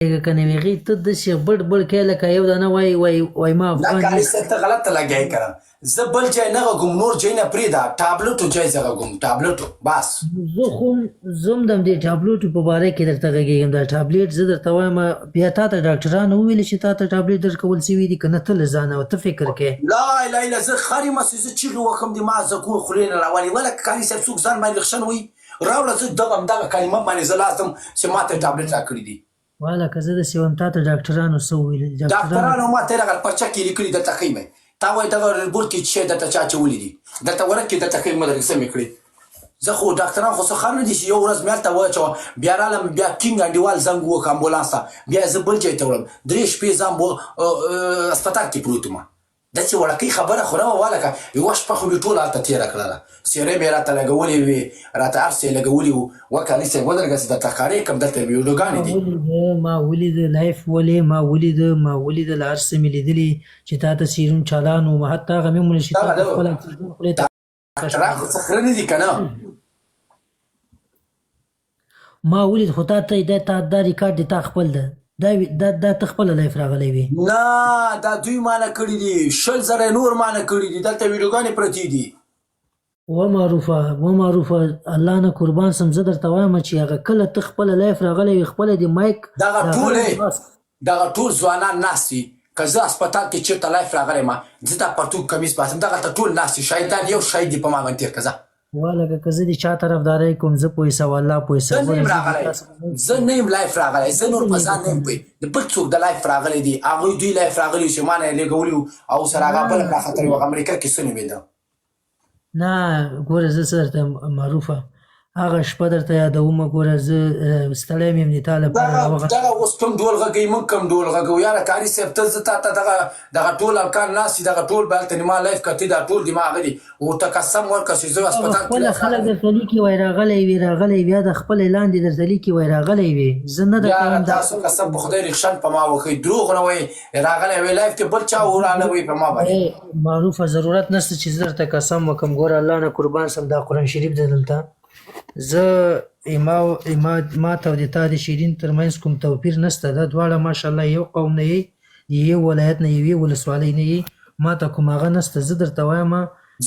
کنه ویغي ته داسې بړ کې لکه یو دانه وای ما نه افغان کاري صاحب ته غلطه لګیایي که نه زه بل ځای نه غږوم نور ځای نه پرېږده ټابلټو ځای زه غږوم ټابلټو بس زه هم د همدې ټابلیټو په باره کې درته غږېږم دا ټابلیټ زه درته وایم بیا تا ته ډاکټرانو وویلې چې تا ته ټابلیټ درکول سوي دي که نه ته له ځانه ته فکر کوې لا اله الا زه خر یم هسې زه چیغې وکړم د ما زکو خولې نه راولې ولکه کاري صاحب څوک ځان باندې رخشن وایي راوړه زه همدغه کلمه باندې زه لاستم چې ما ته ټابلیټ راکړي دي واله که زه داسې وایم تا ته ډاکټرانو څه وویل ډاکټرانو ما ته یې راغله پرچه کې لیکلي درته ښیم تا وایي دغه ریپورټ کې چې درته چا اچولي دي درته ورک کې درته ښیم درته سمې کړې زه خو ډاکټران خو څه خر نه دي چې یو ورځ مې هلته واچوه بیا رالم بیا کینګ انډیوال زنګ ووکړه امبولانس ته بیا زه بل ځای ته وړم 3 شپې زه هسپتال کې پروت وم داسې وړکۍ خبره خو نه وه والکه یوه شپه خو مې ټوله هلته تېره کړله څېرې مې راته لګولې وې راته هر څه یې لګولي وو وکالي صاحب ودرېږه چې درته ښکارې کړم دلته ویډیوګانې دي ما ولیده لایف ولې ما ولیده له هر څه مې لیدلي چې تا ته سیروم چالان وم حتی هغه مې ومنل چې تا ته خپله خولې ته ډاکټران خو څه خره نه دي که نه ما ولید خو تا ته دا ریکارډ دی تا خپل ده دا ته خپله لایف راغلی وي نه دا دوی مانه کړي دي 100,000 نور مانه کړي دي دلته ویډیوګانې پرتې دي و معروفه الله نه قربان سم زه درته وایم چې هغه کله ته خپله لایف راغلی وي خپله د مایک دغه ټول ځوانان ناست وي که زه هسپتال کې چېرته لایف راغلی ما زه دا پرتوګ کمیس باسم دغلته ټول ناست وي شهیدان یو شهید دي په ما باندې تېر که زه والله که زه د چا طرفدارۍ کوم زه پوه سه والله پوه سه زه نه یم لایف راغلی زه نور په ځان نه یم پوی د بل څوک د لایف راغلی دي هغوی دوی لایف راغلي چې ما نه یې لېږولي وو او سره هغه بله راخطرې وه امریکا کې څه نومېده نه ګوره زه څه درته معروفه هغه شپه درته یادومه ګوره زه ستړی مې یم د تا لپاره دغه اوس کوم ډول غږوي موږ کوم ډول غږوو یاره کاري صاحب ته زه تا ته دغه ټول هلکان ناست دي دغه ټول به هلته ما لایف کتې دا ټول دي ما هغه دي ورته قسم ورکړه چې زه هسپتال خپله خلک درته لیکي وایي راغلی وي یا د خپلې لاندې درته لیکي وایي راغلی وي زه نه درته یاره تاسو قسم په خدای رخشن په ما وکړئ دروغ نه وایي راغلی وی لایف کې بل چا ورانوي په ما باندې معروفه ضرورت نشته چې زه درته قسم وکړم ګوره الله نه قربان سم دا قرآن شریف دی دلته زه ما ته او د تا د شیرین ترمنځ کوم توپیر نشته دا دواړه ماشاءالله یو قوم نه یې د یو ولایت نه یوې ولسوالۍ نه یې ما ته کوم هغه نشته زه درته وایم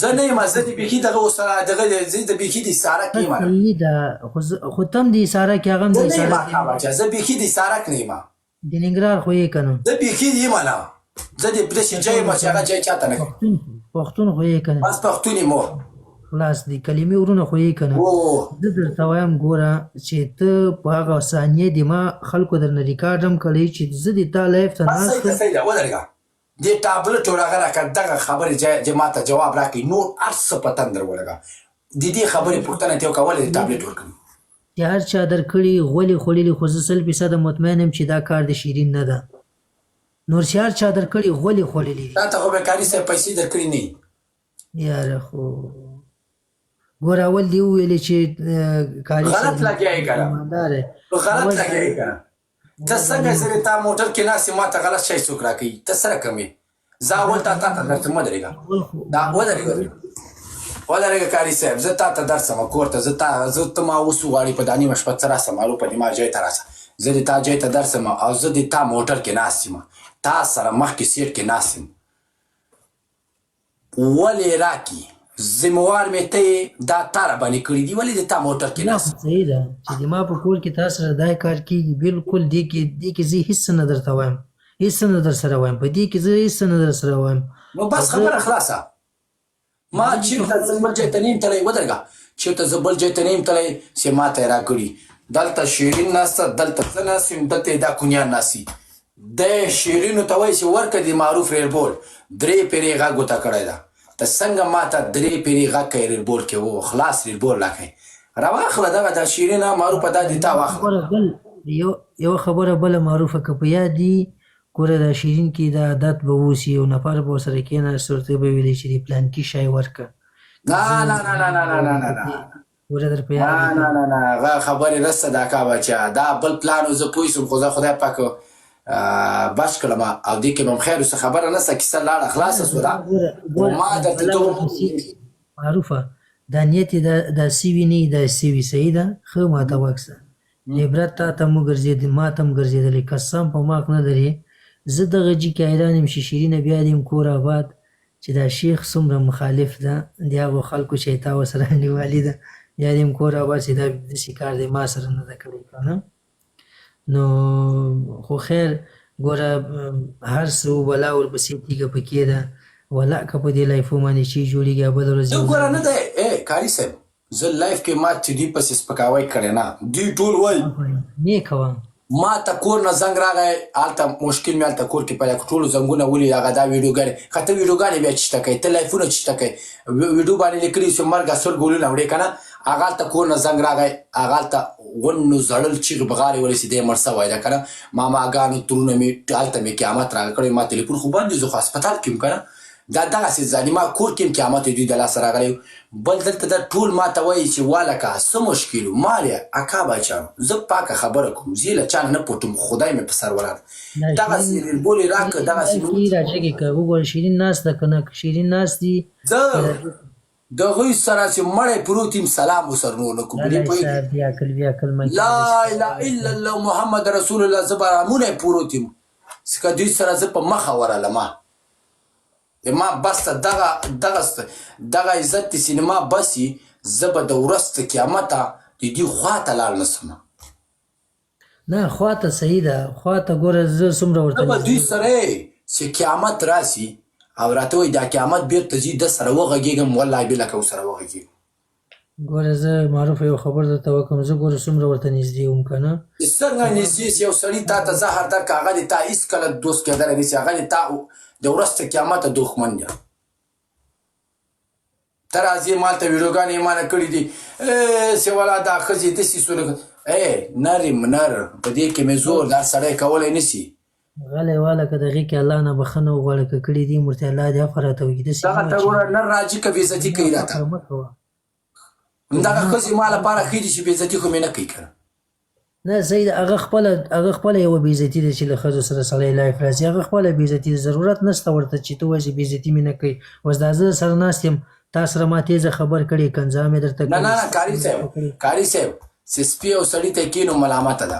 زه نه یم زه د بیخي دغه سره دغه زه د بیخي د سارک نه یم خو ته هم د سارک هغه هم د سارک زه بیخي د سارک نه یم د ننګرهار خو یې که نه زه بیخي یم نه زه د داسې ځای یم چې هغه ځای چاته نه پښتون خو یې که نه بس پښتون یم خلاص دي کلمې ورونه خو یې که نه زه درته وایم ګوره چې ته په هغه ثانیې د ما خلکو درنه ریکارډ هم کړی چې زه د تا لایف ته ناست صحیح ده ودرېږه دې ټابلټو راغه راکړه دغه خبرې چې ما ته جواب راکړي نور هر څه په تندر ولګه د دې خبرې پوښتنه ترې وکړه ولې د ټابلټ ورکړي چې هر چا درکړي غولې خوړلي خو زه 100% مطمئن یم چې دا کار د شیرین نه ده نور چې هر چا درکړي غولې خوړلي تا ته خو به کاري صاحب پیسې درکړي نه یاره خو ګوره اول دې وویلې چې کاري غلط لګیایي که نه غلط لګیایي که نه ته څنګه زه تا موټر کې ناست ما ته غلط شی څوک راکوي ته څه رقم زه اول تا ته درته مه درېږه دا ودرېږه کاري صاحب زه تا ته درسم کور ته زه ته ما اوس وغواړې په دا نیمه شپه څه راسه معلوم په دې ما ځای ته راسه زه د تا ځای ته درسم او زه د تا موټر کې ناست یم تا سره مخکې سیټ کې ناست یم ولې راکي ذموار مې ته یې دا تا راباندې کړي دي ولې د تا موټر کې ناست صحیح ده چې د ما په کور کې تا سره دا کار کېږي بالکل دې کې زه هېڅ څه نه درته وایم هېڅ څه نه در سره وایم په دې کې زه هېڅ څه نه در سره وایم نو بس خبره خلاصه ما چېرته زه بل ځای ته نه یم تللی ودرېږه چېرته زه بل ځای ته نه یم تللی چې ما ته یې راکړي دلته شیرین ناسته دلته زه ناست یم دلته یې دا کونیان ناست دي د شیرینو ته وایي چې ورکړه د معروف ریلبول 3 پېرې غږ ورته کړی ده ته څنګه ما ته 3 پېرې غږ کوې ریلبول کې و خلاص ریلبول راکړئ راواخله دغه د شیرینه معروفه دا د تا واخله یوه خبره بله معروفه که په یاد دي ګوره دا شیرین کې دا عادت به اوس یو نفر به ورسره کېناست ورته به ویلې چې د پلانکي شی ورکړه ګوره در په یاد نه هغه خبرې نه صداقه بچه دا بل پلان و زه پوه شوم خو زه خدای پاک بس کړم او دې کې به هم خیر اوسه خبره نشته کیسه لاړه خلاصه شوله ما درته معروفه دا نیت یې دا سوي نه دا سوي صحیح ده ښه ماته وکړه عبرت تا ته مو ګرځېد ما ته هم ګرځېدلی قسم په ماک نه لري زه دغه جي کې حیران یم چې شیرینه بیا دې یم کور آباد چې دا شیخ څومره مخالف ده د هغو خلکو چې تا ورسره انډیوالي ده بیا دې یم کور آباد چې دا داسې کار دی ما سره نه ده کړی که نه نو خو خیر ګوره هر څه وبلا ورپسې تیږه پکې ده ولا که په دې لایفو باندې چې جوړېږي بله ورځ زه ګوره نه دی کاري صاحب زه لایف کې ما چې دوی پسې سپکاوی کړی نه دوی ټول وایي نه کوه ما ته کور نه زنګ راغی هلته مشکل مې هلته کور کې پیدا کړ ټولو زنګونه ولي هغه دا ویډیوګانې که ته ویډیوګانې بیا چیشته کوې ته لایفونه چیشته کوې ویډیو باندې لیکلي چې مرګ اصل ګولونه وړې که نه هغه هلته کور نه زنګ راغی هغه هلته ونو زړل چیغې بغارې ورسېدې مړ سوی ده که نه ماماګانو ترونه مې هلته مې قیامت راغی کړی ما تلیفون خو بند زه خو هسپتال کې یم که نه دا دغسې ظالما کور کې هم قیامت دوی د لاسه راغلی بل دلته دا ټول ما ته وایي چې والکه څه مشکل و مالې اکا بچیانو زه پاکه خبره کوم زه یې له چا نه نه پټوم خدای مې په سر ولاړ دغسې ریلبولې راکړه دغسې راجګې که وګوره شیرین ناست ده که نه که شیرین ناست دي زه د هغوی سره چې مړی پروت یم سلام ورسره نور نه کوم لا اله الا الله محمد رسول الله زه به رامونه یې پروت یم که دوی سره زه په مخه ورالم ما بس دغه عزت د سینما بسي زه به د ورځ قیامته د دې خواته لاړ نه سم نه خواته صحیح ده خواته ګوره زه څومره ورته به دوی سره چې قیامت راسي او راته وایي دا قیامت بیرته ځي ده سره وغږېږم والله بله که ورسره وغږېږم ګوره زه معروف یو خبر درته وکړم زه ګوره څومره ورته نږدې وم که نه څنګه نږدې سي یو سړي تا ته زهر درکړه هغه دې تا هېڅکله دوست کېدلی نه سي هغه دې تا د ورځ قیامته دښمن دی ته راځې مالته ویډیوګانې یې مانه کړي دي سیوالا دا ښځې داسې سوله نر یم نر په دې کې مې زور دا سړی کولی نه سي غلی واله که د هغې کې الله نه بښنه وغواړه که کړي دي ورته الله دې عفو راته وکړي داسې دغه ته وروره نر راځي که بېعزتي کوي راته دغه ښځې ما لپاره ښې دي چې بېعزتي خو مې نه کوي که نه صحیح ده هغه خپله یوه بېعزتي ده چې له ښځو سره سړی لایف راځي هغه خپله بېعزتي ده ضرورت نشته ورته چې ته وایې چې بېعزتي مې نه کوي اوس دا زه سره ناست یم تا سره ما تیزه خبر کړې کنځا مې درته نه نه کاري صاحب چې سپي او سړي ته کښېنو ملامته ده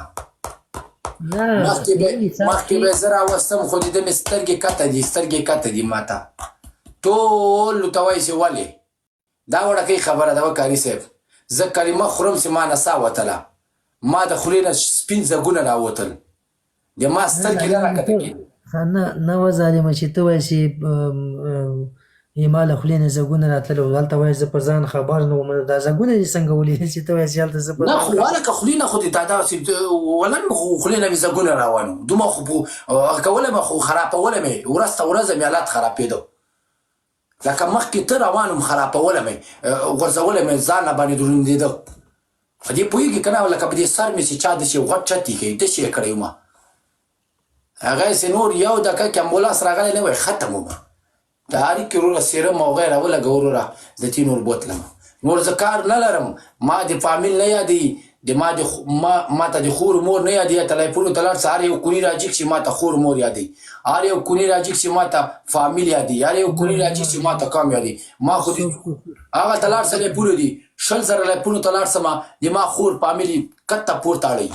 مخکې به زه راوستم خو د ده مې سترګې کته دي ما ته ټولو ته وایي چې ولې دا وړکۍ خبره ده کاري صاحب زه کلمه خورم چې ما نسا وتله ما د خولې نه سپین ځګونه راوتل د ما سترګې نه راکته کېدې نه وه ظالمه چې ته وایې چې ما له خولې نه ځګونه راتلل او هلته وایې زه په ځان خبر نه وم دا ځګونه دې څنګه ولیدې چې ته وایې چې هلته زه نه خو هلکه خولې نه خو دې دا داسې وله مې خو خولې نه مې ځګونه روان وو دومره خو کولی مې خو خرابولی مې ورځ ته ورځ مې حالات خرابېده لکه مخکې ته روان وم خرابولی مې غورځولی مې ځان نه باندې دروندېده په دې پوهېږي که نه لکه په دې سر مې چې چا داسې غټ چتې کوي داسې یې کړی ومه هغه یې نور یو دقیقه کې امبولانس راغلی نه وای ختم ومه د هرې کې وروره سیرم او غیر راولږه وروره د تې نور بوتلم نور زه کار نه لرم ما د فامیل نه یادوي ما ته د خور مور نه یادوي تلیفونو ته لاړ څه هر یو کوني راجګ چې ما ته خور مور یادوي هر یو کوني راجګ چې ما ته فامیل یادوي هر یو کوني راجګ چې ما ته کام یادوي ما خو هغه ته لاړ څه لیپونو دي 100 لیپونو ته لاړ سمه د ما خور فامیل کته پورته اړوي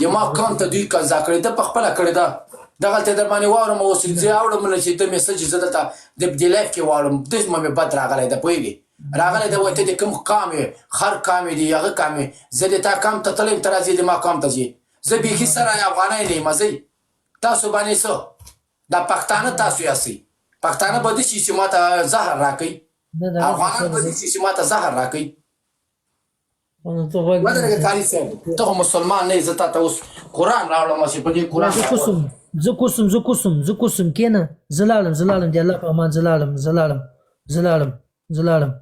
د ما کام ته دوی قضا کړې ده په خپله کړې ده دغلته در باندې واورم اوس زه اورم نه چې ته میسج زه دلته د دې لایف کې واورم داسې مې بد راغلی ده پوهېږې راغلی ده وایي ته د کوم قام یې خر قام یې دي هغه قام یې زه د تا قام ته تللی یم ته راځې د ما قام ته ځې زه بیخي سره افغانی نه یم ځئ تاسو باندې څه دا پښتانه تاسو یاستئ پښتانه به داسې چې ما ته زهر راکوي افغانان به داسې چې ما ته زهر راکوي ودرېږه کاري صاحب ته خو مسلمان نه یې زه تا ته اوس قرآن راوړم چې په دې قرآن زه کوسم کېنه زه لاړم د الله په امان زه لاړم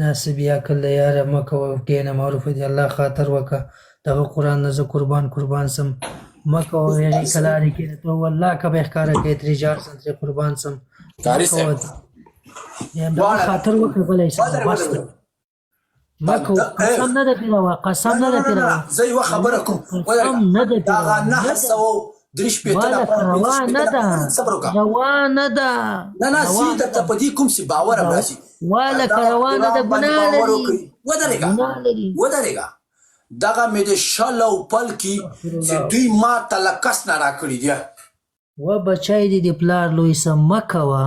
داسې بې عقله یاره مه کوه کېنه معروفه د الله خاطر وکړه دغه قرآن نه زه قربان سم مه کوه هغې که لارې کېنه ته والله که به یې ښکاره کوې ترې جار سم ترې قربان سم دغه خاطر وکړه بلی سم بس مکو قسم نه ده پیروا زه یوه خبره کوم دغه درې شپېته والا نفران، پنځه روا شپېته نه ده نفران صبر وکړه. روا نه ده نه زه درته په دې کوم چې باور هم راشي. والا دغه روا نه ده احترام باندې ګناه باور لري وکړي. ګناه لري ودرېږه دغه مې د شل او پل کې چې دوی ما ته له کس نه راکړي دي. و بچای دې د پلار لوی سم مه کوه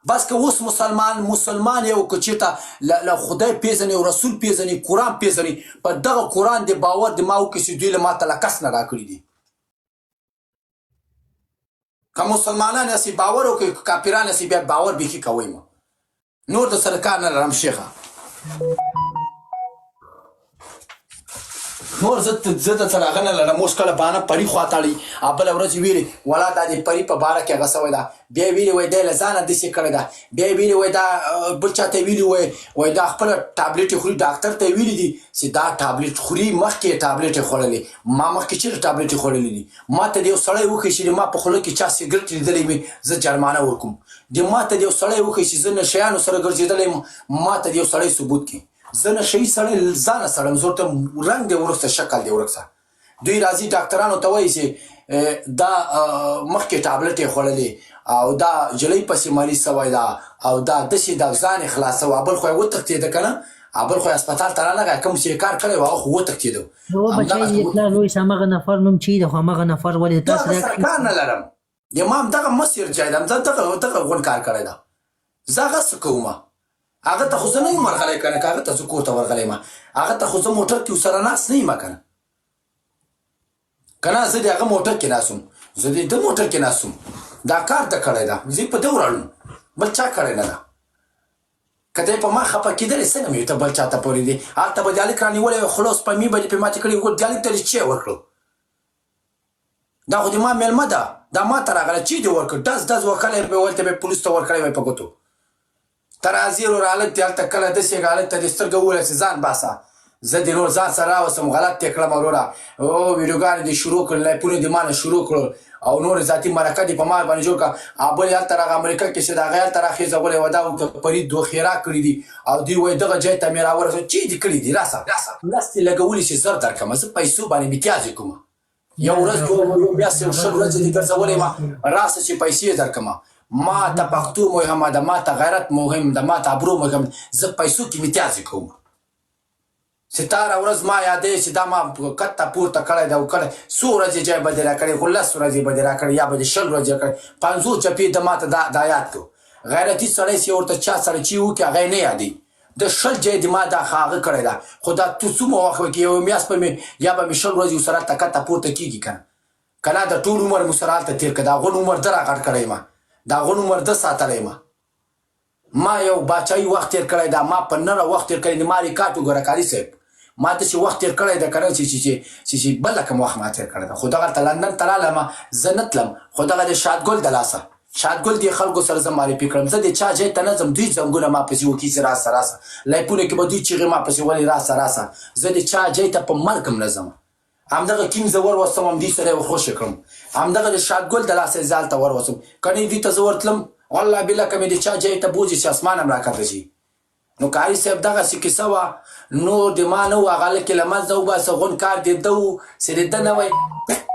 بس که اوس مسلمان یو که چېرته له خدای پېژني او رسول پېژني قرآن پېژني په دغه قرآن د باور د ما وکړي چې دوی له ما ته له کس نه راکړي دي. که مسلمانان یاستئ باور وکړئ، که کافران یاستئ بیا باور بیخي کوئ. ما نور د سره کار نه لرم شیخه. نور زه د سره هغه نه لرم. اوس کله بانه پري خوا تړي او بله ورځ ویلې ولا دا د پري په باره کې هغه سوی ده، بیا ویلې وایي دی له ځانه داسې کړې ده، بیا ویلې وایي دا بل چا ته ویلي وایي دا خپله ټابلیټ یې خوري، ډاکټر ته یې ویلي دي چې دا ټابلیټ خوري، مخکې یې ټابلیټ یې خوړلې. ما مخکې چېرې ټابلیټ یې خوړلې دي؟ ما ته د یو سړی وښیي چې ما په خوله کې چا سګرټ لیدلی وي زه جرمانه ورکوم. ما ته د یو سړی وښیي چې زه نشیانو سره ګرځېدلی یم، ما ته د یو سړی ثبوت کړي. زه نشهیي سړی ځانه سړم، زه ورته رنګ دی ورک شه، شکل دی ورک شه. دوی راځي ډاکټرانو ته وایي چې دا مخکې ټابلیټ یې خوړلې او دا جلۍ پسې مریض سوی ده او دا داسې د ځان یې خلاصوه، بل خو یې وتښتېده که نه، بل خو یې هسپتال ته رانغی، کوم چې یې کار کړی و هغه خو وتښتېده. و بچای دې پلار لوی سم هغه نفر نوم چې ده خو همغه نفر ولې تاسو دغه سره کار نه لرم. ما همدغه مسیر جایدم، زه دغه غون کار کړی ده. زه هغه څه کوم؟ هغه ته خو زه نه یم ورغلی که نه، که هغه ته زه کور ته ورغلی یم، هغه ته خو زه موټر کې ورسره ناست نه یم که نه. که نه زه د هغه موټر کې ناست وم، زه د ده موټر کې ناست وم. دا کار ده کړی ده، زه په ده ولاړم، بل چا کړی نه ده. که دی په ما خفه کېدلی څنګه مې ته بل چا ته پورې دی؟ هلته به د هلک رانیولی وی خوله سپمې به دې پرې ماتې کړې، د هلک ته دې چی ورکړو؟ دا خو د ما مېلمه ده، دا ما ته راغله، چی دې ورکړ؟ ډز وکړی به ولته به پولیس ته ورکړی وی په ګوتو. ته راځې ورور هلک دې هلته کله داسې هلک ته دې سترګه وویله چې ځان باسه، زه دې نور ځان سره راوستم، غلط یې کړم وروره. ویډیوګانې دې شروع کړل، لایفونه دې ما نه شروع کړل او نور ذاتي مرکه دې په ما باندې جوړ کړه. او بل یې هلته راغه امریکا کې چې د هغه هلته راخېځولی وه، دا فرید دوخیرا کړي دي او دوی وایي دغه ځای ته مې راورسوي. چی دې کړي دي؟ راسه مرستې لګولي چې زر درکړم، زه پیسو باندې امتیاز کوم. یو ورځ یو میاشت یو شل ورځې دې ګرځولی ما، راسه چې پیسې درکړم. ما ته پښتو مهمه ده، ما ته غیرت مهم ده، ما ته ابرو مهم ده. زه پیسو کې امتیاز کوم. ستاره ورځ ما یادوي چې دا ما کته پورته کړی ده او کړی، څو ورځې ځای به دې راکړی، خو 10 ورځې به دې راکړی یا به دې 20 ورځې کړی. 50 چپې ده ما ته دا یاد کړو. غیرتي سړی چې ورته چا سره چې وکړي هغه یې نه یادوي. د 20 ځای دې ما دا هغه کړی ده، خو دا تو څومره وخت به کې یو میاشت به مې یا به مې 20 ورځې ورسره هلته کته پورته کېږي که نه. که نه د ټول عمر مو سره هلته تېر کړه، د هغون عمر ده راغټ کړی یم، د هغون عمر ده ساتلی یم. ما یو باچایي وخت تېر کړی ده، ما په نره وخت تېر کړی دی. ما ریکارډ وګوره کاري صاحب، ما داسې وخت تېر کړی ده که نه چې بله کوم وخت ما تېر کړی ده. خو دغلته لندن ته رالم، زه نه تلم، خو دغه د شادګل د لاسه شادګل دې خلکو سره زه معرفي کړم. زه د چا ځای ته نه ځم، دوی زنګونه ما پسې وکړي چې راسه لایفونه کې به دوی چیغې ما پسې ولې راسه. زه د چا ځای ته په مرګ هم نه ځم. همدغه کیم زه وروستم، همدې سره یې خوشې کړم، همدغه د شادګل د لاسه یې زه هلته وروستم. که نه دوی ته زه ورتلم، والله بالله که مې د چا ځای ته بوځي چې اسمان هم راکښته شي. نو کاري صاحب دغسې کیسه وه، نور د ما نه و، هغه هلک یې له منځه وباسه، غون کار د ده و چې د ده نه وی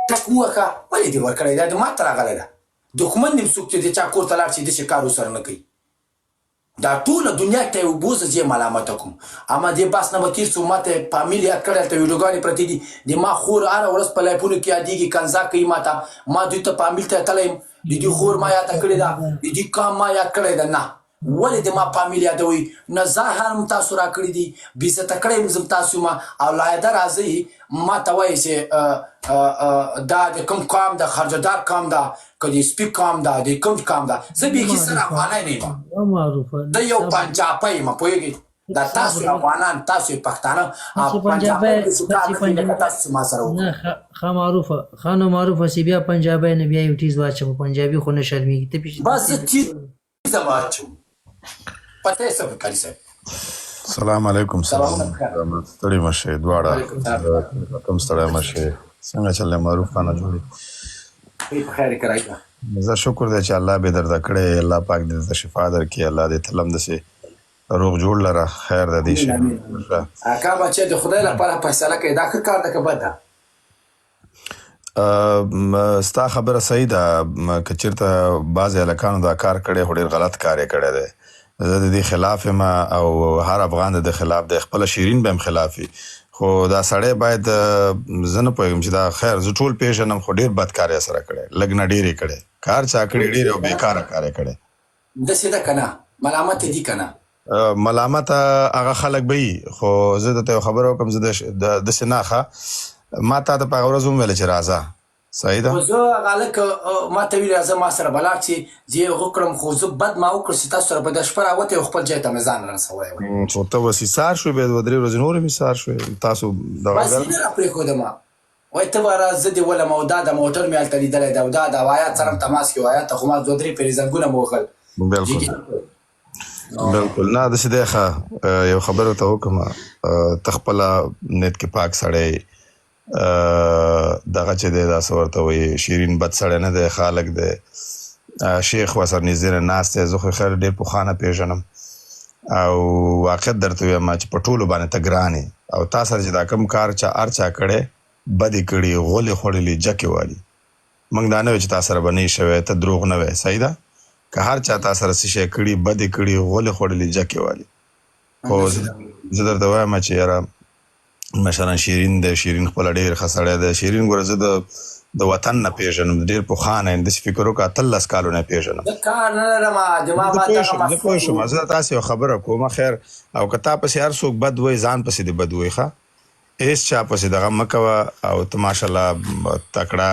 ټک ووهه. ولې دې ورکړی؟ دا د ما ته راغلی ده. دښمن دې څوک چې د چا کور ته لاړ شي داسې کار ورسره نه کوي. دا ټوله دنیا ته یې وبوځه چې یې ملامته کوم. اما دې بحث نه به تېر څو ما ته فامیل یاد کړی، هلته ویډیوګانې پرتې دي. د ما خور هره ورځ په لایفونو کې یادېږي، کنځا کوي ما ته. ما دوی ته فامیل ته تللی یم، د دوی خور ما یاده کړې ده، د دوی کام ما یاد کړی ده. نه، ولې د ما فامیل یادوئ؟ نه ظاهر هم تاسو را کړي دي، بېعزته کړی یم زم تاسو یم. او لاهده راځئ ما ته وایي چې دا د کوم قام ده، خرجدار قام ده که د سپي قام ده، د کوم قام ده. زه بیخي سره افغانی نه یم، زه یو پنجابی یم، پوهېږئ؟ دا تاسو افغانان، تاسو پښتانه او پنجابی داسې کار نه کوي لکه تاسو چې ما سره وکړي. نه خانو معروفه چې بیا پنجابی نه بیا یو ټیز واچوه، پنجابي خو نه شرمېږي. ته بس زه تیزه واچوم. پته یې څه کاري صاحب؟ سلام علیکم. ستړي مه شئ دواړه، کوم ستړی مه شئ. څنګه چل دی معروف خانه جوړې؟ په خیر یې کرایي. زه شکر دی چې الله بې درده کړی، الله پاک دې ته شفا درکړي، الله دې تلم داسې روغ جوړ لره، خیر د دې شي. اکا بچی د خدای لپاره فیصله کوي، دا ښه کار ده که بد ده؟ ستا خبره صحیح ده که چېرته بعضې هلکانو دا کار کړی خو ډېر غلط کار یې کړی دی. زه د دې خلاف یم او هر افغان د خلاف دی. خپله شیرین به هم خلاف وي خو دا سړی باید زه نه پوهېږم چې دا خیر زه ټول پېژنم خو ډېر بد کار یې سره کړی لږ نه ډېر یې کړی کار چا کړی ډېر او بېکاره کار یې کړی. داسې ده که نه ملامت دي که نه ملامت هغه خلک به وي خو زه درته یو خبره وکړم زه داسې نه ښه ما تا ته په هغه ورځ ومویله چې راځه صحیح ده. زه هغه هلک ما ته ویل راځه ما سره به لاړ چې زه یې هغه کړم خو زه بد ما وکړ چې تاسو سره به د شپه راوتی او خپل ځای ته مې ځان رسولی وی خو ته اوس ایسار شوې بیا 2-3 ورځې نورې مې ایسار شوې تاسو بس یې نه راپرېښودم وایي ته به را زه دې ولم او دا د موټر مې هلته لیدلی ده او دا د هوایات سره هم تماس کې هوایات ته خو ما 2-3 پېرې زنګونه مې وهل بالکل نه داسې دی ښه یو خبره ته وکړم ته خپله نیت کې پاک سړی دغه چې دی داسې ورته وایي شیرین بد سړی نه دی ښه هلک دی شیخ ورسره نږدې نه ناست دی زه خو خیر ډېر پخوانه پېژنم او واقعیت درته ویم چې په ټولو باندې ته ګران یې او تا سره چې دا کوم کار هر چا کړی بد یې کړي غولې خوړلي جکې والي موږ دا نه وی چې تا سره به نه شوی ته دروغ نه وی صحیح ده که هر چا تا سره څه شی کړي بد یې کړي غولې خوړلي جکې والي خو زه درته وایم چې یاره مثلا شیرین دی شیرین خپله ډېر ښه سړی دی شیرین ګوره زه د وطن نه پېژنم ډېر پخوانه یم داسې فکر وکړه 18 کالو نه پېژنم زه پوه شوم زه تاسې یو خبره کوم خیر او که تا پسې هر څوک بد وایي ځان پسې دې بد وایي ښه هېڅ چا پسې دغه مه کوه او ته ماشاءالله تکړه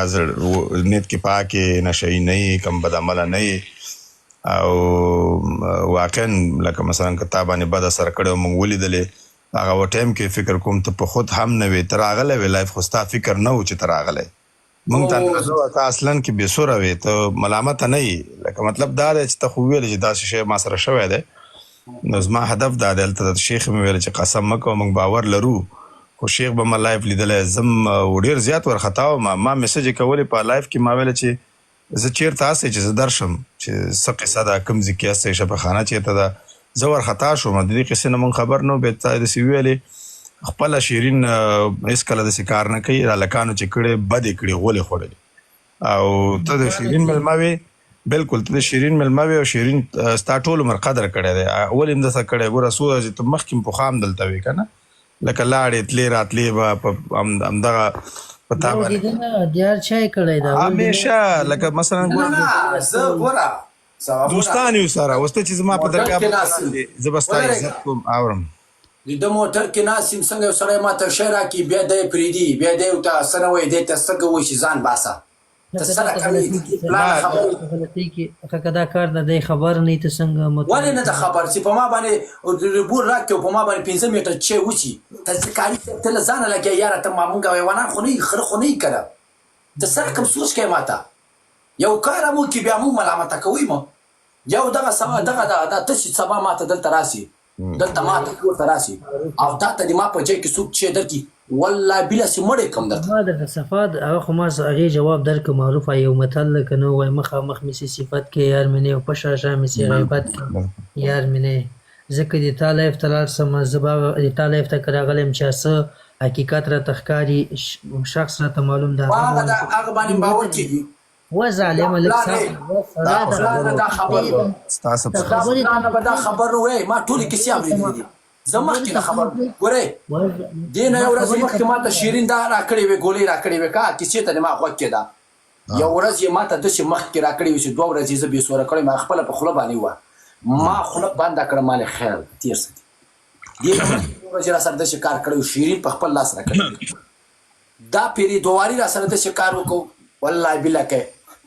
نیت کې پاک یې نشهیي نه یې کم بد عمله نه یې او واقعا لکه مثلا که تا باندې بد اثر کړی او موږ ولیدلې هغه ټایم کې فکر کوم ته په خود هم نه وې ته راغلی وې لایف خو ستا فکر نه و چې ته راغلی موږ ته اندازه ته اصلا کې بېسوره وې ته ملامته نه یې لکه مطلب دا دی چې ته خو وویلې چې داسې شی ما سره شوی دی نو زما هدف دا دی هلته د شیخ مې ویل چې قسم مه کوه موږ باور لرو خو شیخ به ما لایف لیدلی زم ډېر زیات ورخطا وم ما میسج یې کولې په لایف کې ما ویله چې زه چېرته هستئ چې زه درشم چې څه قصه ده کوم ځای کې هستئ شفاخانه چېرته ده زه ورخطا شوم د دې قصې نه مونږ خبر نه و بیا تا داسې وویلې خپله شیرین هېڅکله داسې کار نه کوي هلکانو چې کړی بد یې کړي غولې خوړلې او ته د شیرین مېلمه وې بالکل ته د شیرین مېلمه وې او شیرین ستا ټول عمر قدر کړی دی ولې هم داسې کړی ګوره څو ورځې ته مخکې هم پخوا هم دلته وې که نه لکه لاړې تلې راتلې به په همدغه په تا باندې همیشه لکه مثلا ګوره دوستان یو سره اوس ته چې زما په درګاه زه به ستا عزت کوم اورم د موټر کې ناست یم څنګه یو سړی ما ته شی راکړي بیا دی یې پرېږدي بیا دی ورته څه نه وایي دی ته څه کوئ چې ځان باسه ته څه راکوې که دا کار نه دی خبر نه ته څنګه ولې نه ده خبر چې په ما باندې ربور راکړي او په ما باندې 15 میټر چی وچي ته څه کاري ته له ځانه لګیا یاره ته ما مونږ حیوانان خو نه یي خره خو نه یي که نه ته څه رقم سوچ کوې ما ته یو کار هم وکړي بیا مونږ ملامته کوئ ما یو دغه دا ته چې سبا ما ته دلته راسي دلته ما ته کور ته راسي او دا ته د ما په ځای کې څوک چې درکړي والله بلاسې مړی کم درته ما درته صفات هغه خو ما هغې جواب درکړه معروفه یو متل لکه نه وایي مخامخ مې سي صفت کې یار مې نه او په شاشه مې سي غیبت کې یار مې نه ځکه د تا لایف ته لاړ سم زه به د تا لایف ته که راغلی یم چې څه حقیقت راته ښکاري شخص راته معلوم ده هغه باندې باور کېږي ظالمه لږ دا خبر به دا خبر نه وایي ما ټولې کیسې اورېدلې دي زه مخکې نه خبر ګورئ دې نه یو ورځ مخکې ما ته شیرین دا راکړې وې ګولۍ راکړې وې که کیسې ته دې ما غوږ کېده یو ورځ یې ما ته داسې مخکې راکړې وې چې 2 ورځې زه بېسوره کړی ما خپله په خوله باندې وه ما خوله بنده کړه ما له خیر تېر څه دي دې ورځې را سره داسې کار کړی و شیرین په خپل لاس راکړی دا پیرې دوواري را سره داسې کار وکړو والله بالله که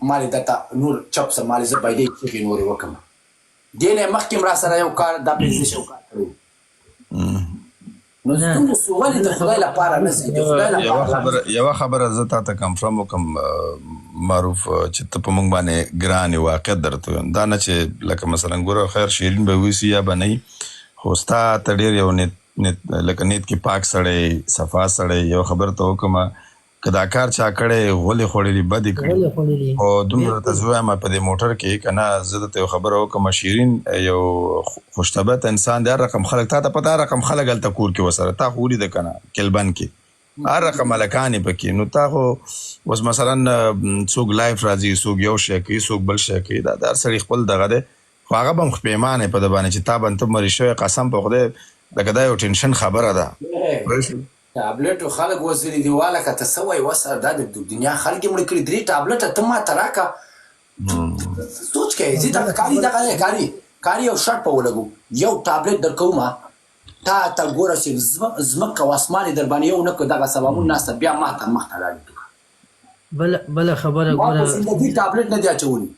مالې درته نور چپ سه مالې زه پیدې چغې نورې وکړم دې نه مخکې م را سره یو کار دا پنځه شو کار کړی نو ستاسو ولې د خدای لپاره نه ځئ د خدای لپاره یوه خبره زه تا ته کنفرم وکړم معروف چې ته په موږ باندې ګران یې واقعیت درته وایم دا نه چې لکه مثلا ګوره خیر شیرین به ویسي یا به نه وي خو ستا ته ډېر یو لکه نیت کې پاک سړی صفا سړی یو خبره ته وکړم که دا کار چا کړی غولې خوړلي بد یې کړي خو دومره ته زه وایم په دې موټر کې که نه زه درته یو خبره وکړم شیرین یو خوشطبعته انسان دی هر رقم خلک تا ته پته هر رقم خلک هلته کور کې ورسره تا خو ولیده که نه کلبن کې هر رقم هلکانې پکې نو تا خو اوس مثلا څوک لایف راځي څوک یو شی کوي څوک بل شی کوي دا د هر سړي خپل دغه دی خو هغه به هم پیمانې په ده باندې چې تا به ته مریض شوی قسم په خدای لکه دا یو ټینشن خبره ده ټابلیټ خلک وزري دیواله که ته څه وایي وسه دا د دنیا خلک یې مړه کړي 3 ټابلیټه ته ما ته راکړه سوچ کوې زه دغه کاري دغه کاري یو شرط په ولګو یو ټابلیټ درکوم تا ګوره چې ځمکه او اسمان یې در باندې یو نه کړو دغه سببونه ناسته بیا ما ته مخته لاړې بله خبره ما په زندګي ټابلیټ نه دی اچولی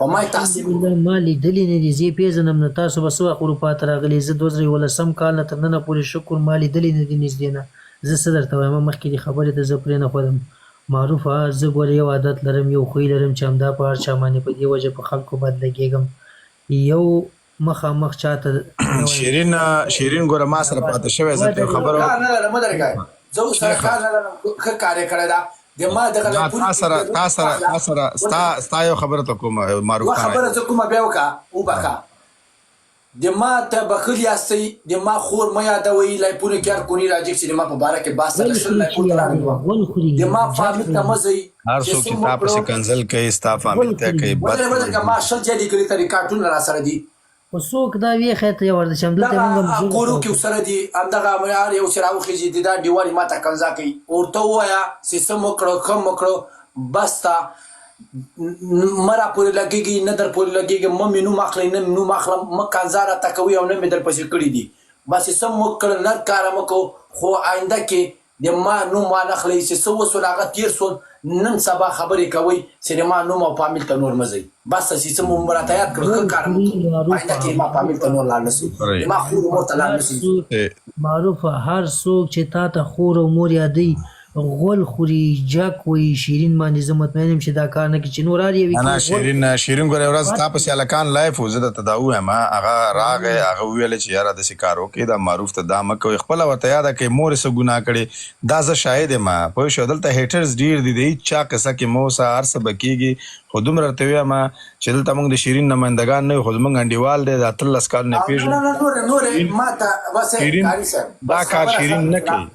په ما یې تاثیر ما لیدلي نه دي زه یې پېژنم نه تاسو به څه وخت اروپا ته راغلي زه 2018 کال نه تر ننه پورې شکر ما لیدلي نه دي نږدې نه زه څه درته وایم مخکې دې خبرې ته زه پرې نه ښودم معروفه زه ګوره یو عادت لرم یو خوی لرم چې همدا په هر چا باندې په دې وجه په خلکو بد لګېږم یو مخامخ چاته شیرین ګوره ما سره پاته شوی زه ته خبره کار نه لرم درګای زه اوس سره کار نه لرم ښه کار یې کړی ده د ما دغه تا سره ستا یو خبره ته کوم معروف خان خبره زه کومه بیا وکړه وبخه د ما ته بخل یاستئ د ما خور مه یادوئ لایپونه کې هر کونی راځي چې د ما په باره کې بحث سره شل لایپونه راغلي د ما فامیل ته مه ځئ هر څوک چې تا پسې کنزل کوي ستا فامیل ته کوي ودرېږه ما شل جدي کړي ته ریکارډونه را سره دي خو څوک دا ویښی ته یې ورته چې همدلته موږ کورو کې ورسره دي همدغه هر یو چې راوخېږي د دا ډیوالې ما ته کنځا کوي ورته ووایه چې څه مو کړو ښه مو کړو بس ته مه را پورې لګېږي نه در پورې لګېږي مه مې نوم اخلئ نه مې نوم اخلم مه کنځا راته کوئ او نه مې در پسې کړي دي بس چې څه مو کړل نر کاره مه کوو خو آینده کې د ما نوم وانخلئ چې څه وسول هغه تېر سول نن سبا خبرې کوئ چې د ما نوم او فامیل ته نور مه ځئ بس چې څه مو راته یاد کړل ښه کار آینده کې ما فامیل ته نور لاړ نه سي ما خور مور ته لاړ نه سي معروفه هر څوک چې تا ته خور او مور یادوي غول خوري جک وایي شیرین باندې زه مطمئن یم چې دا کار نه کوي چې نور هر یو نه شیرین ګوره یو ورځ تا پسې هلکان لایف و زه درته دا ووایم هغه راغی هغه وویل چې یاره داسې کار وکړې دا معروف ته دا مه کوئ خپله ورته یاده کړئ مور یې څه ګناه کړې دا زه شاهد یم پوه شو دلته هیټرز ډېر دي د هېڅ چا قصه کې مه اوسه هر څه به کېږي خو دومره ورته ووایم چې دلته موږ د شیرین نمایندګان نه یو خو زموږ انډیوال دی د 18 کالونه یې پېژنو دا کار شیرین نه کوي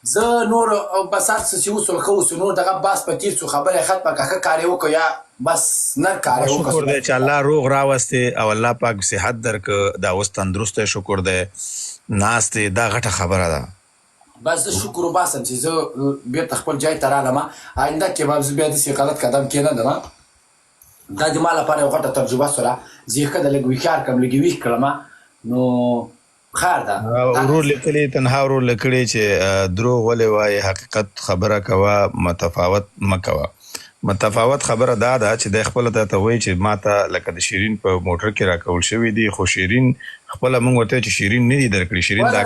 زه نور بس هر څه چې وسول ښه وسو نور دغه بحث په تېر څو خبره یې ختمه کړه ښه کار یې وکړو یا بس نه کار یې شکر دی چې الله روغ راوستې او الله پاک صحت درکړه دا اوس تندرست شکر دی ناست دی دا غټه خبره ده بس زه شکر وباسم چې زه بېرته خپل ځای ته رالم آینده کې به زه بیا داسې غلط قدم کېنږدم دا د ما لپاره یو غټه تجربه سوله زه یې ښه د لږ ویښار کړم لږ یې ویښ کړم نو خیر ده ورور لیکلی تنها ورور لیکلی چې دروغ ولې وایي حقیقت خبره کوه متفاوت مه کوه متفاوت خبره دا ده چې دی خپله ته وایي چې ما ته لکه د شیرین په موټر کې راکول شوي دي خو شیرین خپله موږ ورته چې شیرین نه دي درکړي شیرین دا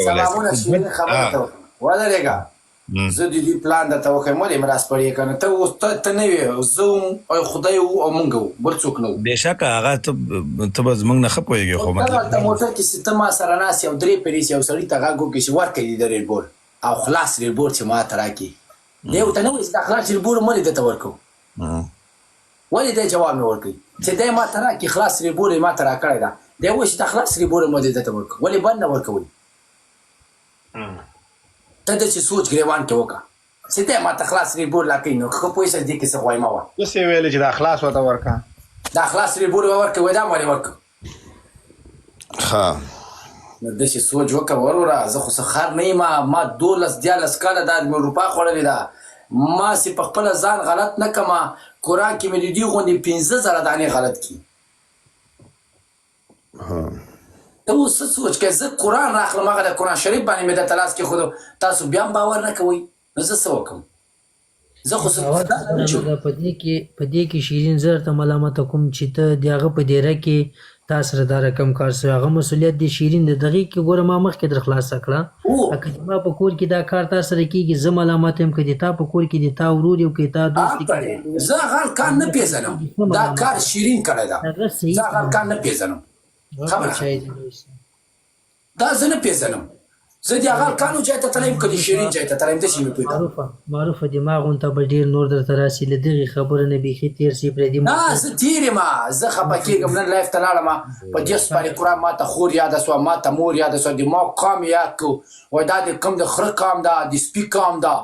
سلامونه شیرین خبره ته ودرېږه زه د دې پلان درته وښیم ولې مې راسپړې که نه ته اوس ته نه وې زه وم خدای وو او موږ وو بل څوک نه وو بېشکه هغه ته به زموږ نه ښه پوهېږې خو دغلته موټر کې چې ته ما سره ناست یې او 3 پیرې یو سړي ته غږ وکړي چې ورکړئ دې د ریډبول او خلاص ریډبول چې ما ته راکړي دی ورته نه وایي چې دا خلاص ریډبول ولې ده ته ورکوو ولې دی جواب مې ورکوي چې دی ما ته راکړي خلاص ریډبول یې ما ته راکړی ده دی وایي چې دا خلاص ریډبول مو دې ده ته ورکوو ولې بند نه ورکوئ ته داسې سوچ ګریوان کې وکړه چې دی ما ته خلاص ریډبول راکوي نو ښه پوه شه دې کې څه غوايي مه وه داسې یې ویلې چې دا خلاص ورته ورکړه دا خلاص ریډبول به ورکړه وایي دا ولې ورکړه ښه نو داسې سوچ وکړه وروره زه خو څه خر نه یم ما 12 کاله دا مې اروپا خوړلې ده ما چې په خپله ځان غلط نه کړم قرآن کې مې د دوی غوندې 15,000 دانې غلط کړي ته اوس څه سوچ کوې زه قرآن راخلم هغه د قرآن شریف باندې مې درته لاس کېښودو تاسو بیا هم باور نه کوئ نو زه څه وکړم زه خو په دې کې شیرین زه درته ملامته کوم چې ته د هغه په دیره کې تا سره دا رقم کار سوی هغه مسؤلیت دی شیرین د دغې کې ګوره ما مخکې در خلاصه کړه که ما په کور کې دا کار تا سره کېږي زه ملامت یم که د تا په کور کې د تا ورور یو که تا دوست زه هغه کار نه پېژنم دا کار شیرین کړی ده زه هغه کار نه پېژنم خبره دا زه نه پېژنم زه د هغه هلکانو ځای ته تلم که د شیرین ځای ته تلم داسې مې پوهېږم معروفه دماغ ته به ډېر نور درته راسي له دغې خبره نه بیخي تېر سي پرېږدي نه زه تېر یم زه خفه کېږم نن لایف ته لاړم په دې سپارې قرآن ما ته خور یاده سوه ما ته مور یاده سوه د ما قام یاد کړو وایي دا د کوم د خره قام ده د سپي قام ده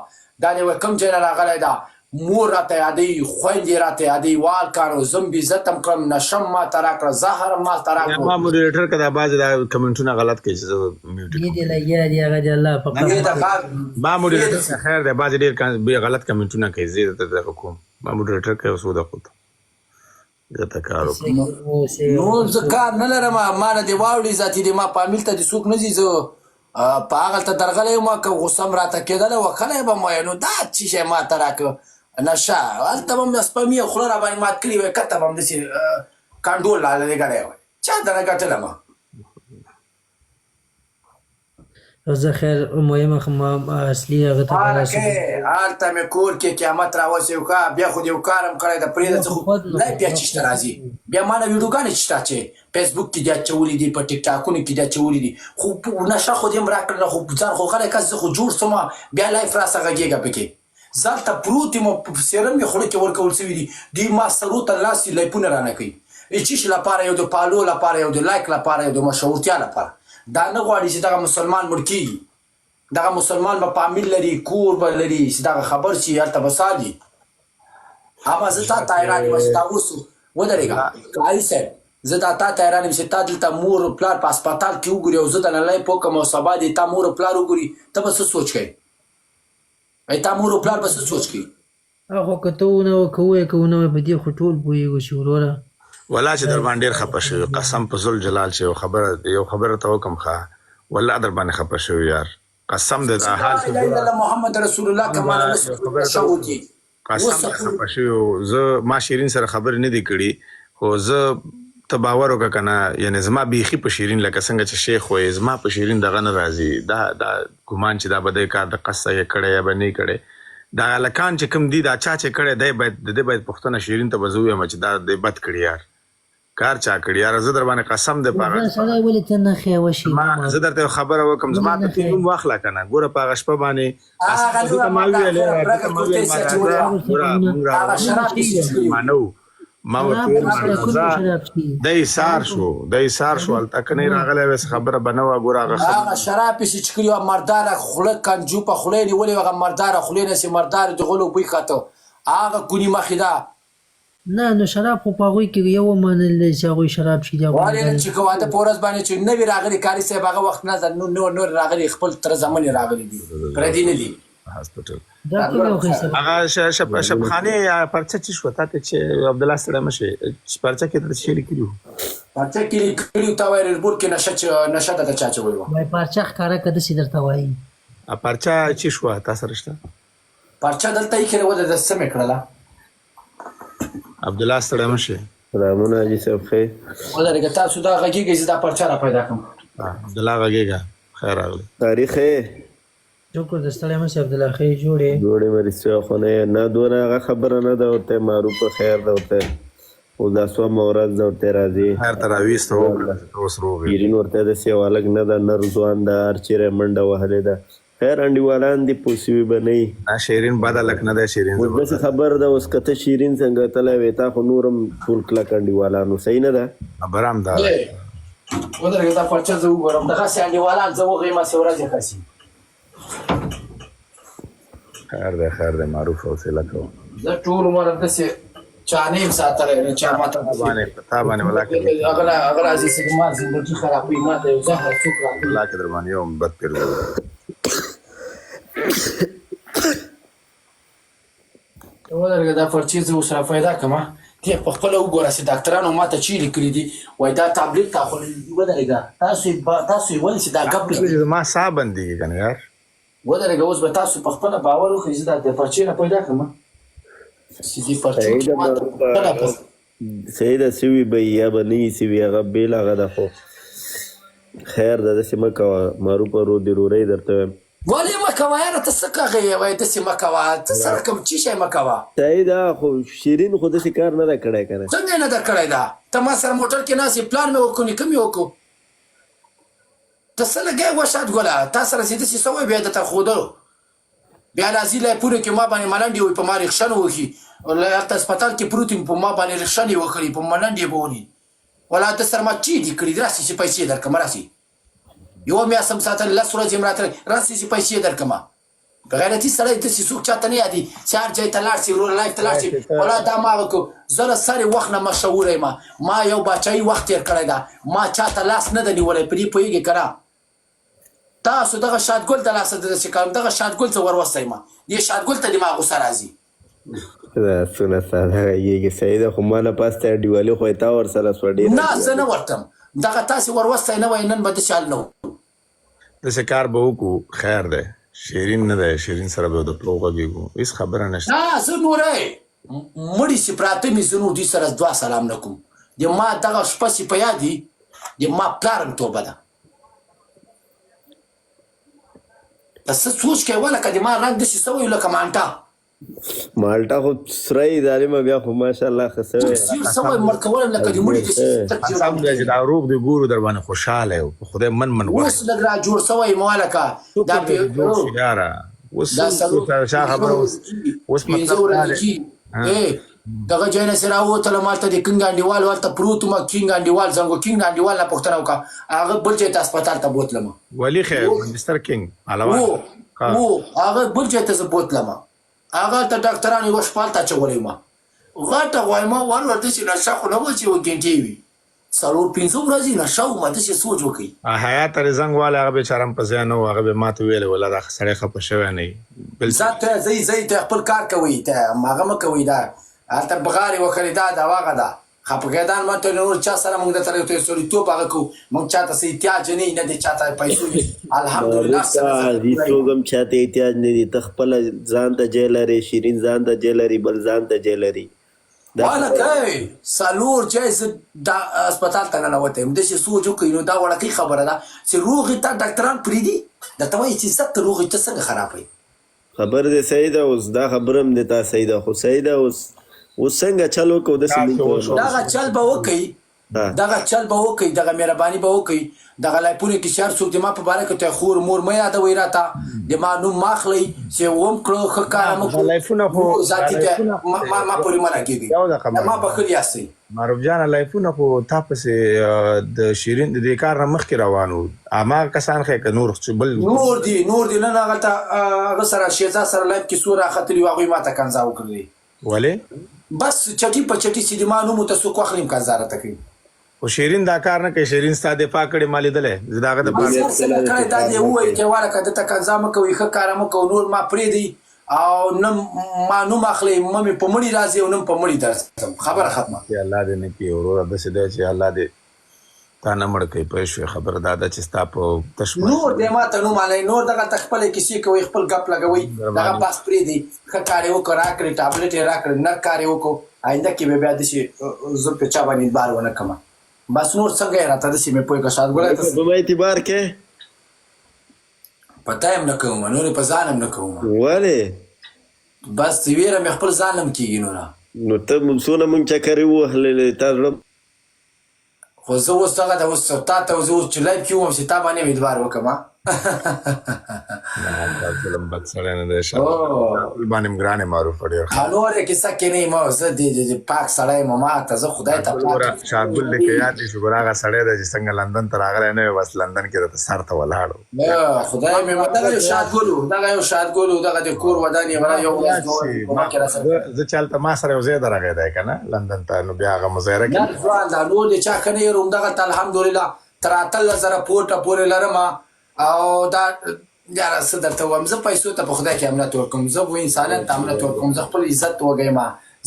دا د کوم ځای نه راغلی ده مور راته یادوي خویندې راته یادوي والکانو زه م بېزته م کړم نشم ما ته راکړه زهر ما ته راکړه ما موډریټر که دا بعضې دا کمنټونه غلط کوي چې زه میوټ دې دې لګیا دي هغه د الله په قدر ما موډریټر خیر دی بعضې ډېر غلط کمنټونه کوي زه درته دغه کوم ما موډریټر کوي اوس ودغه دته کار وکړو نو زه کار نه لرم ما نه دې واوړي ذاتي دې ما پامیل ته دې څوک نه ځي زه په هغلته درغلی یم که غوسه م راته کېدله وکلی به م وایه نو دا څه شی ما ته راکړه نشه هلته به م سپمي او خوله را باندې مات کړي وای کته به م داسې کنډول لا لګلی وای چا ته نه ګټلم زه خیر مهمه اصلي هغه ته هلته مې کور کې قیامت راوسی وکړه بیا خو دې یو کار هم کړی ده پرېږده څه خو لای بیا چېشته راځي بیا ما نه ویډیوګانې چې شته چې فیسبوک کې دې اچولي دي په ټیک ټاکونو کې دې اچولي دي خو نشه خو دې م راکړله خو ځان خو غلی کس زه خو جوړ شوم بیا لایف راسه غږېږه پکې زه هلته پروت یم سیرم مې خوله کې ورکول شوي دي دوی ما سرو ته لاستي لایفونه رانه کوي د چیش لپاره یو د پالو لپاره یو د لایک لپاره یو د مشهورتیا لپاره دا نه غواړي چې دغه مسلمان مړ کېږي دغه مسلمان به فامیل لري کور به لري چې دغه خبر شي هلته به سالي اما زه تا ته حیران یم چې تا اوس ودرېږه قاري صاحب زه دا تا ته حیران یم چې تا دلته مور و پلار په هسپتال کې وګوري او زه د نړۍ پوکم او سبا دې تا مور و پلار وګوري ته به څه سوچ کوې تا مور و پلار به څه سوچ کوي خو که ته ونه کوې که ونه وایې په دې خو ټول پوهېږو چې وروره والله چې در باندې ډېر خفه شوي قسم په ذل جلال چې یو خبره ته وکم ښه والله در باندې خفه شوي یار قسم دې دا حال محمد رسول الله کمال شو دي قسم خفه شوي زه ما شیرین سره خبرې نه دي کړي خو زه ته باور وکړه که نه یعنې زما بیخي په شیرین لکه څنګه چې شیخ وایي زما په شیرین دغه نه راځي دا ګمان چې دا به دی کار د قصه یې کړی یا به نه یې کړی دا هلکان چې کوم دي دا چا چې کړی دی باید د دې باید پوښتنه شیرین ته به زه ووایم چې دا دی بد کړي یار کار چا کړي یار زه در باندې قسم دی په هغه سړی ولې ته نه خیوه شي زه درته یو خبره وکړم زما ته ته نوم واخله که نه ګوره په هغه شپه باندې ما نه و ما ورته دی سار شو هلته که نه راغلی ویس خبره به نه وه ګوره هغه شراب پسې چې کړي وه مرداره خوله کنجو په خوله یې نیولې وه هغه مرداره خولې نه سې مرداره د غلو بوی کاته هغه کوني مخې ده نه نو شراب خو په هغوی کې یو ومنل دی چې هغوی شراب شي ولې نه چې که واده په ورځ باندې چې نوي راغلي کاري صاحب هغه وخت نه نور راغلي خپل تره زمنې راغلي دي پردي نه دي هاسپټل دا کوم یو ښه هغه شبخانې یا پرچه چې شوه تا ته چې عبدالله ستړی مه شې چې پرچه کې درته څه لیکلي وو پرچه کې لیکلي وو تا وایي ریډبورډ کې نشه درته چا اچولې وه وایي پرچه ښکاره که داسې درته وایي پرچه چې شوه تا سره شته پرچه دلته ایښې وه د څه مې کړله عبدالله ستړی مه شې سلامونه حاجي صاحب خیر ودرېږه تاسو دا غږېږئ زه دا پرچه را پیدا کړم عبدالله غږېږه خیر راغلی تاریخ یې شکر د ستړی مه شي عبدالله خیر جوړې مې رښتیا خو نه نه دونه هغه خبره نه ده ورته معروفه خیر ده ورته اوس دا څومره ورځ ده ورته راځي خیر ته راویسته اوس روغ یې شیرین ورته داسې یو هلک نه ده نر ځوان ده هر چیرې منډه وهلې ده خیر انډیوالان دي پوسوي به نه وي شیرین بد هلک نه دی شیرین اوس داسې خبر ده اوس که ته شیرین څنګه تلی وې تا خو نور هم ټول کلک انډیوالانو صحیح نه ده خبره هم دا ودرېږه دا پرچه زه وګورم دغسې انډیوالان زه وغیم هسې ورځې ښسي خیر دی معروف حوصله کوم زه ټول عمر همداسې چا نه یم ساتلی چا ماته تا باندې ولا کې هغه راځي چې ما زندګي خرابوي ما ته یو زهر څوک راکوي الله کې در باندې یو بد پیر دی ودرېږه دا پرچې زه اوس را پیدا کړم ته په خپله وګوره چې ډاکټرانو ما ته چی لیکلي دي وایي دا تابلیت تا خو ودرېږه تاسو یې ولې چې دا ګپ ما ساه بندېږي که نه یار ودرېږه اوس به تاسو په خپله باور وکړئ زه دا پرچې را پیدا کړم صحیح ده سوي به یا به نه وي سوي هغه بېل هغه ده خو خیر ده داسې مه کوه معروفه ورورۍ درته وایم ولې مه کوه یاره ته څه کغې وایې داسې مه کوه ته سره کوم چی شی مه کوه صحیح ده خو شیرین خو داسې کار نه ده کړی که نه څنګه یې نه ده کړی ده ته ما سره موټر کې ناست یې پلان مې وکړو نیکه مې وکړو ته څه لګی وه شاد ګله تا سره چې داسې څه وایي بیا درته ښودلو بیا راځي لایپورې کې ما باندې ملنډې وایي په ما رېکشن وکړي هلته هسپتال کې پروت یم په ما باندې رېکشن یې وکړي په ملنډې به وني ولا ده سره ما چی دي کړي راسې چې پیسې درکړم راسې یوه میاشت هم ساتل 10 ورځې هم راتللی راسې چې پیسې درکړم غیرتي سړی داسې څوک چاته نه یادي چې هر ځای ته لاړ شي وروره لایف ته لاړ شي ولا دا ما وکړو زه له سرې وخت نه مشهوره یم ما یو باچایي وخت تېر کړی ده ما چاته لاس نه ده نیولی په دې پوهېږې که نه تاسو دغه شادګل د لاسه داسې کوم دغه شادګل زه وروستی یم دې شادګل ته دې ما غوسه راځي سونه ساده غږېږي سعیده خو ما نه پاس ته انډیوالي خو یې تا ورسره سوه ډېره نه زه نه ورتم دغه تاسې وروستی نه وای نن به داسې حال نه و داسې کار به وکړو خیر دی شیرین نه دی شیرین سره به د پلو غږېږو هېڅ خبره نشته نه زه نوری مړي چې پراته مې زه نو دوی سره دوه سلام نه کوم د ما دغه شپه چې په یاد دي د ما پلارم توبه ده ته څه سوچ کوې وه لکه د ما رنګ داسې څه وایي لکه مانټه مالټا خو سره یې ظالمه بیا خو ماشاءالله ښه سوی سیر څه وایي مړ کولم لکه د مړي داسې قسم دی چې دا روغ دی ګورو در باندې خوشحاله یو په خدای من اوس لږ را جوړ سوی ما لکه دا یاره اوس دا شا خبره اوس پنځه ورځې دغه ځای نه چې راووتلم هلته د کینګ انډیوال هلته پروت وم کینګ انډیوال زنګو کینګ انډیوال نه پوښتنه وکړه هغه بل ځای ته هسپتال ته بوتلم ولی خیر مستر کینګ علوان هغه بل ځای ته زه بوتلم هغه هلته ډاکټران یوه شپه هلته اچولی وم غټه وایم ور داسې نشه خو نه وه چې یوه ګنټې وي 4-5 ورځې نشه وم داسې سوچ وکړئ حیات ته زنګ والی هغه بېچاره هم په ځای نه و هغه به ما ته ویلی وله دا سړی خفه شوی نه وي ځئ ته خپل کار کوئ ته هغه مه کوئ دا هلته بغارې وکړې دا هغه ده خفګېدان ما ته نور چا سره موږ درته یو سړیتوب هغه کوو موږ چاته څه احتیاج نه وي نه د چاته پیسو وي الحمدلله هېڅوک هم چاته احتیاج نه دي ته خپله ځان ته ځای لرې شیرین ځان ته ځای لري بل ځان ته ځای لري هلکه 4 ځای زه دا هسپتال ته ننوتی یم داسې سوچ وکړئ نو دا وړکۍ خبره ده چې روغې ته ډاکټران پرېږدي درته وایي چې عزت ته روغې ته څنګه خرابوي خبر دی سعیده اوس دا خبره هم دی تا سعیده خو سعیده اوس څنګه چل وکړو داسې دغه چل به وکئ دغه مهرباني به وکئ دغه لایپونه کې چې هر څوک د ما په باره کې ته خور مور مه یادوئ راته د ما نوم مه اخلئ چې وم کړو ښه کار مه کړو ذاتي ته ما پورې مه راکېږئ ما بخښل یاستئ معروف جانه لایفونه خو تا پسې د شیرین د دې کار نه مخکې روان وو هماغه کسان ښایي که نور بل نور دي نن هغلته هغه سره شیزا سره لایف کې څو راختلي وو هغوی ما ته کنځا وکړلې ولې بس چټي په چټي چې د ما نوم ته څوک واخلي کنځا راته کوي خو شیرین دا کار نه کوي شیرین ستا دفاع کړې ما لیدلی زه د هغه د څنګه کړی دا دې ووایي چې والکه دته کنځا مه کوئ ښه کار مه کوو نور ما پرېږدئ او نه ما نوم اخلئ مه مې په مړي راځي او نه په مړي درځم خبره ختمه الله دې نه کړي وروره داسې دی چې الله دې تا نه مړ کوي پوه شوې خبره دا ده چې ستا په تش نور دې ما ته نوم اخلئ نور دغلته خپلې کیسې کوئ خپل ګپ لګوئ دغه بس پرېږدئ ښه کار یې وکړو راکړئ ټابلیټ یې راکړئ نر کار یې وکړو آینده کې به بیا داسې زه په چا باندې اعتبار ونه کړم بس نور څنګه یې راته داسې مې پوه کړه شادګله په ما اعتبار کې په تا هم نه کوم نور یې په ځان هم نه کوم ولې بس ویره مې خپل ځان هم کېږي نوره نو ته څونه مونږ چکرې ووهللې تا زړه خو زه اوس دغه د اوس تا ته زه اوس چې لایف کې وم چې تا باندې مې اعتبار وکړم ظلم بد سړی نه دی باندې هم ګرانې معروفه ډېر نور یې کیسه کې نه یم زه د پاک سړی یم ما ته زه خدای ته شاهګل دی که یاد دي شکر هغه سړی دی چې څنګه لندن ته راغلی نه وي بس لندن کې درته سر ته ولاړ و خدای مې دغه یو شادګل و دغه د کور ودان یې یو زه چې هلته ما سره یو ځای ته راغی دی که نه لندن ته نو بیا هغه مظاهره کې ځوان دا نور د چا ښه نه یې همدغلته الحمدلله تر 18,000 پورته پورې لرم او دا یاره څه درته وایم زه پیسو ته په خدای کې امنیت ورکوم زه و انسانیت ته امنیت ورکوم زه خپل عزت وږیم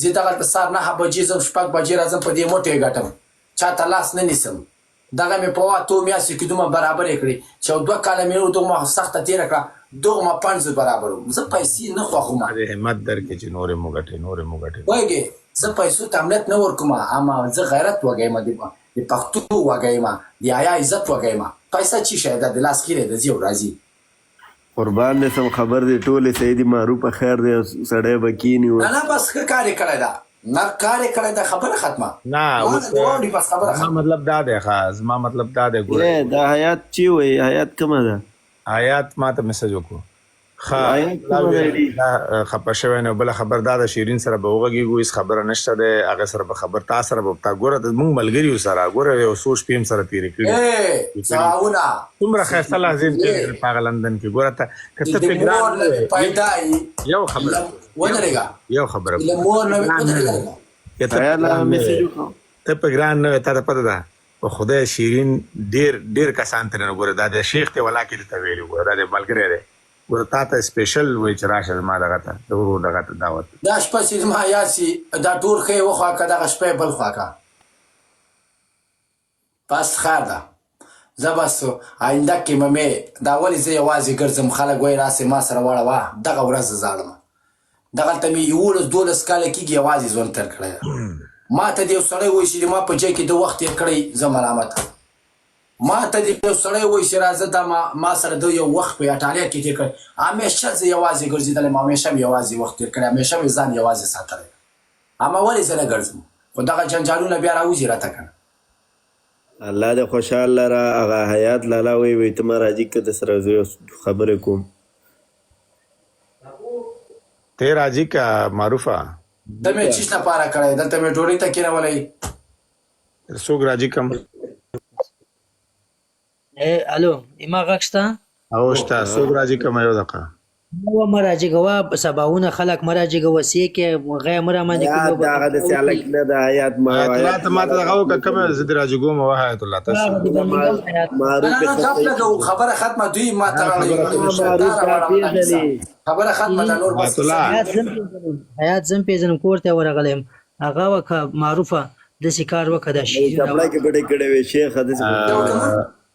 زه دغلته سهار 9 بجې ځم 6 بجې راځم په دې موټې ګټم چاته لاس نه نیسم دغه مې په 8 میاشتو کې دومره برابرې کړې چې 2 کاله مې دومره سخته تېره کړه دغه ما 5 برابر وم زه پیسې نه خوښوم همت درکړي چې نورې مو ګټې وایږې زه پیسو ته امنیت نه ورکوم اما زه غیرت وږیم د پښتو وږیم د حیا عزت وږیم پیسه چی شی ده د لاس خیرې د زیو راځي قربان دې سم خبر دې ټولې سیدي معروفه خیر دې سړی به کینی نه بس ښه کار یې کړی ده نه کار یې کړی دا خبره ختمه نه ما اوس نه واوري بس خبره زما ختمه مطلب دا دی زما مطلب دا دی ګوره دا حیات چی وای حیات کومه ده حیات ما ته میسج وکړو حیات کومه ده خپه شوی نه بله خبر دا د شیرین سره به وغږېږو هېڅ خبره نشته دی هغه سره به خبر تا سره به تا ګوره مونږ ملګري یو سره ګوره یو څو شپې هم سره تېرې کړي څاونه څومره ښایسته لازم کې په هغه لندن کې ګوره ته که ته پې ګران مور نه پیدا یي یو خبره ودرېږه یو خبره له مور نه ودرېږه که ته حیات لا میسج وکړو ته په ګران نه وې تا ته پته ده په خدای شیرین ډېر کسان ترې نه ګوره دا د شیخ ته ولا کې درته ویلي ګوره دا د ملګری دی ګوره تا ته سپیشل وایي چې راشه زما دغه ته د ورور دغه ته دعوت دا شپه چې زما یاد شي دا ټول ښه یې وخوا که دغه شپه یې بل خوا که بس خیر ده زه بس آینده کې مې دا ولې زه یوازې ګرځم خلک وایي راسې ما سره واړه دغه ورځ زه زاړم دغلته مې 11-12 کاله کېږي یوازې ژوند تېر کړی ده ما ته د یو سړی وایي چې ما په ځای کې د وخت تېر کړی زه ملامت ما ته د یو سړی وایي چې راځه دا ما سره د یو وخت په ایټالیا کې تېر کړی همیشه زه یوازې ګرځېدلی یم همیشه مې یوازې وخت تېر کړی همیشه مې ځان یوازې ساتلی اما ولې زه نه ګرځم خو دغه جنجالونه بیا راوځي راته که نه الله دې خوشحاله را هغه حیات لالا وای ته ما راځي که د سره زه خبرې کوم ته راځي که معروفه ته مې چیش لپاره کړی دلته مې ډوډۍ ته کېنولی څوک راځي کم الو ما غږ شته او شته څوک راځي کم یو دقیقه نو مراجعه سباونه خلق مراجعه وسی کې غیر مرا باندې دا هغه د سیالک نه د حیات ما الله ته ما ته دغه وکړه کومه زه دې راځي ګوم وحیات الله تاسو معروف نه غف لګو خبره ختمه دوی ما ته خبره ختمه ده نور بس حیات زم پیژنم کورته ورغلم هغه وکه معروفه د شکار وکړه شي کپڑا کې بډې کړه وی شیخ حدیث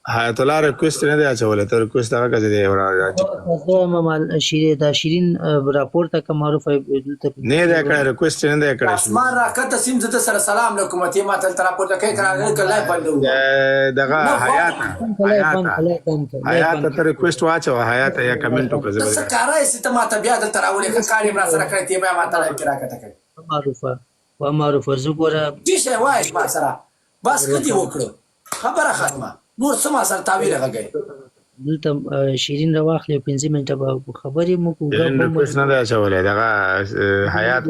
حیات الله ریکوست نه دی اچولې ته ریکوست هغه کوي دی راځي شیرین راپورته که معروف نه دی کړی ریکوست نه دی کړی اسمان راکته سیم زه سره سلام علیکم ته ما ته راپورته کوي کنه کله بندو دغه حیات ته ریکوست واچو حیات یا کمنټ وکړه څه کارای سي ته ما ته بیا د تراولې کاري ما سره کړی ته ما ته راکته کوي معروفه زګوره دې شی وای ما سره بس کدي وکړو خبره ختمه نور څه ما سره تعویل راغی دلته شیرین راواخلې 15 منټه به خبرې مو کوو ریکوست نه دی اچولې دغه حیات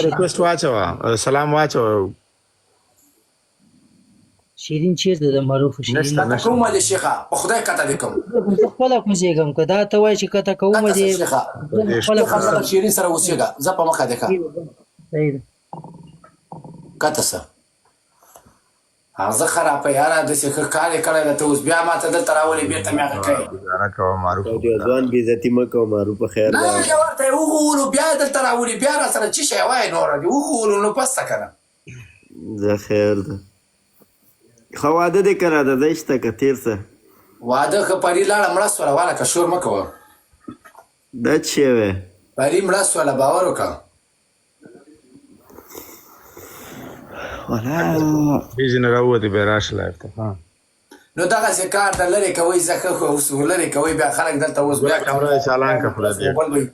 ریکوست واچو سلام واچو شیرین چیرته د معروف شیرین کوم دې شيخه په خدای کته دې کوم خپل کوزیګم کدا ته وای چې کته کوم دې خپل خبره شیرین سره وسیګه ز په مخه ده صحیح کته سره هغه خرابه یاره د څه کار کړی ته اوس بیا ما ته دلته راولې بیرته مې هغه کوي راکو معروف ځوان بي عزتي مکو معروف خیر نه دا ورته وګورو بیا دلته راولې بیا را سره چی شي وای نور دی وګورو نو پسته کنه زه خیر ده خو واده دې کړه د دشته کتیر سره واده خو پری لاړه مړه سره والا که شور مکو دا چی وې پری مړه سره باور وکړه ولا بیزن راوته به راش لایفته ها نو دغه ذکر د لری کوي زکه خو اصول لري کوي بیا خلک دلته اوس بیا کمره چالان کا خلا دی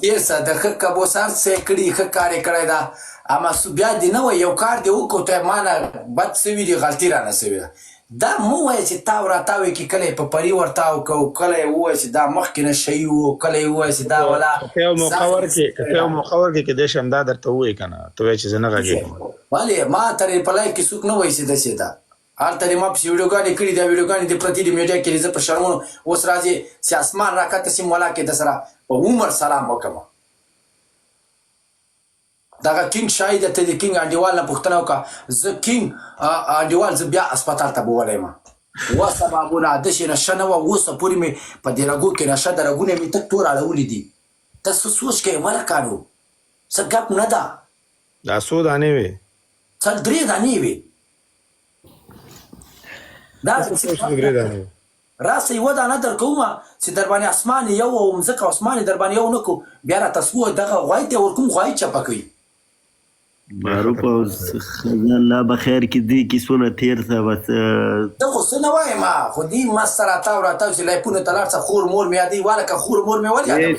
دیسه د خک کبوسار سه کړي خکارې کړی دا اما بیا دی نو یو کار دی وکړو ته معنا بد سوي دی غلطی را نه سوي دا مو وای چې تا وراتاوي کې کله په پری ورتاو کو کله وای چې دا مخ کې نه شي وو کله وای چې دا ولا یو مخور کې د شمدا درته وای کنه ته چې زنه غږی ولی ما ترې په لای کې څوک نه وای چې د شتا هر ترې ما په ویډیوګانې کړي دا ویډیوګانې د پرتی دی میډیا کې زه په شرمونو اوس راځي چې اسمان راکته سیم ولا کې د سره په عمر سلام وکم دغه کینګ شاید ته د کینګ انډیوال نه پوښتنه وکړه زه کینګ انډیوال زه بیا هسپتال ته بولی یم وسه بابونه داسې نشه نه وه اوسه پورې مې په دې رګو کې نشه د رګونه مې تک تور اړولي دي ته څه سوچ کوې ولکانو څه ګپ نه ده دا څو دانې وې څل 3 دانې وې دا راسه یو دانه در کومه چې در باندې اسمان یو او مځکه اسمان در باندې یو نکو بیا را تاسو دغه غوای ته ورکوم غوای چپکوي معروف اوس الله بخیر کې دی کیسونه تیر څه بس ته خو څه نه وایم خو دې ما سره راتاو چې لایپونه ته لاړ څه خور مور مې یادوي واله که خور مور مې ولې یادوي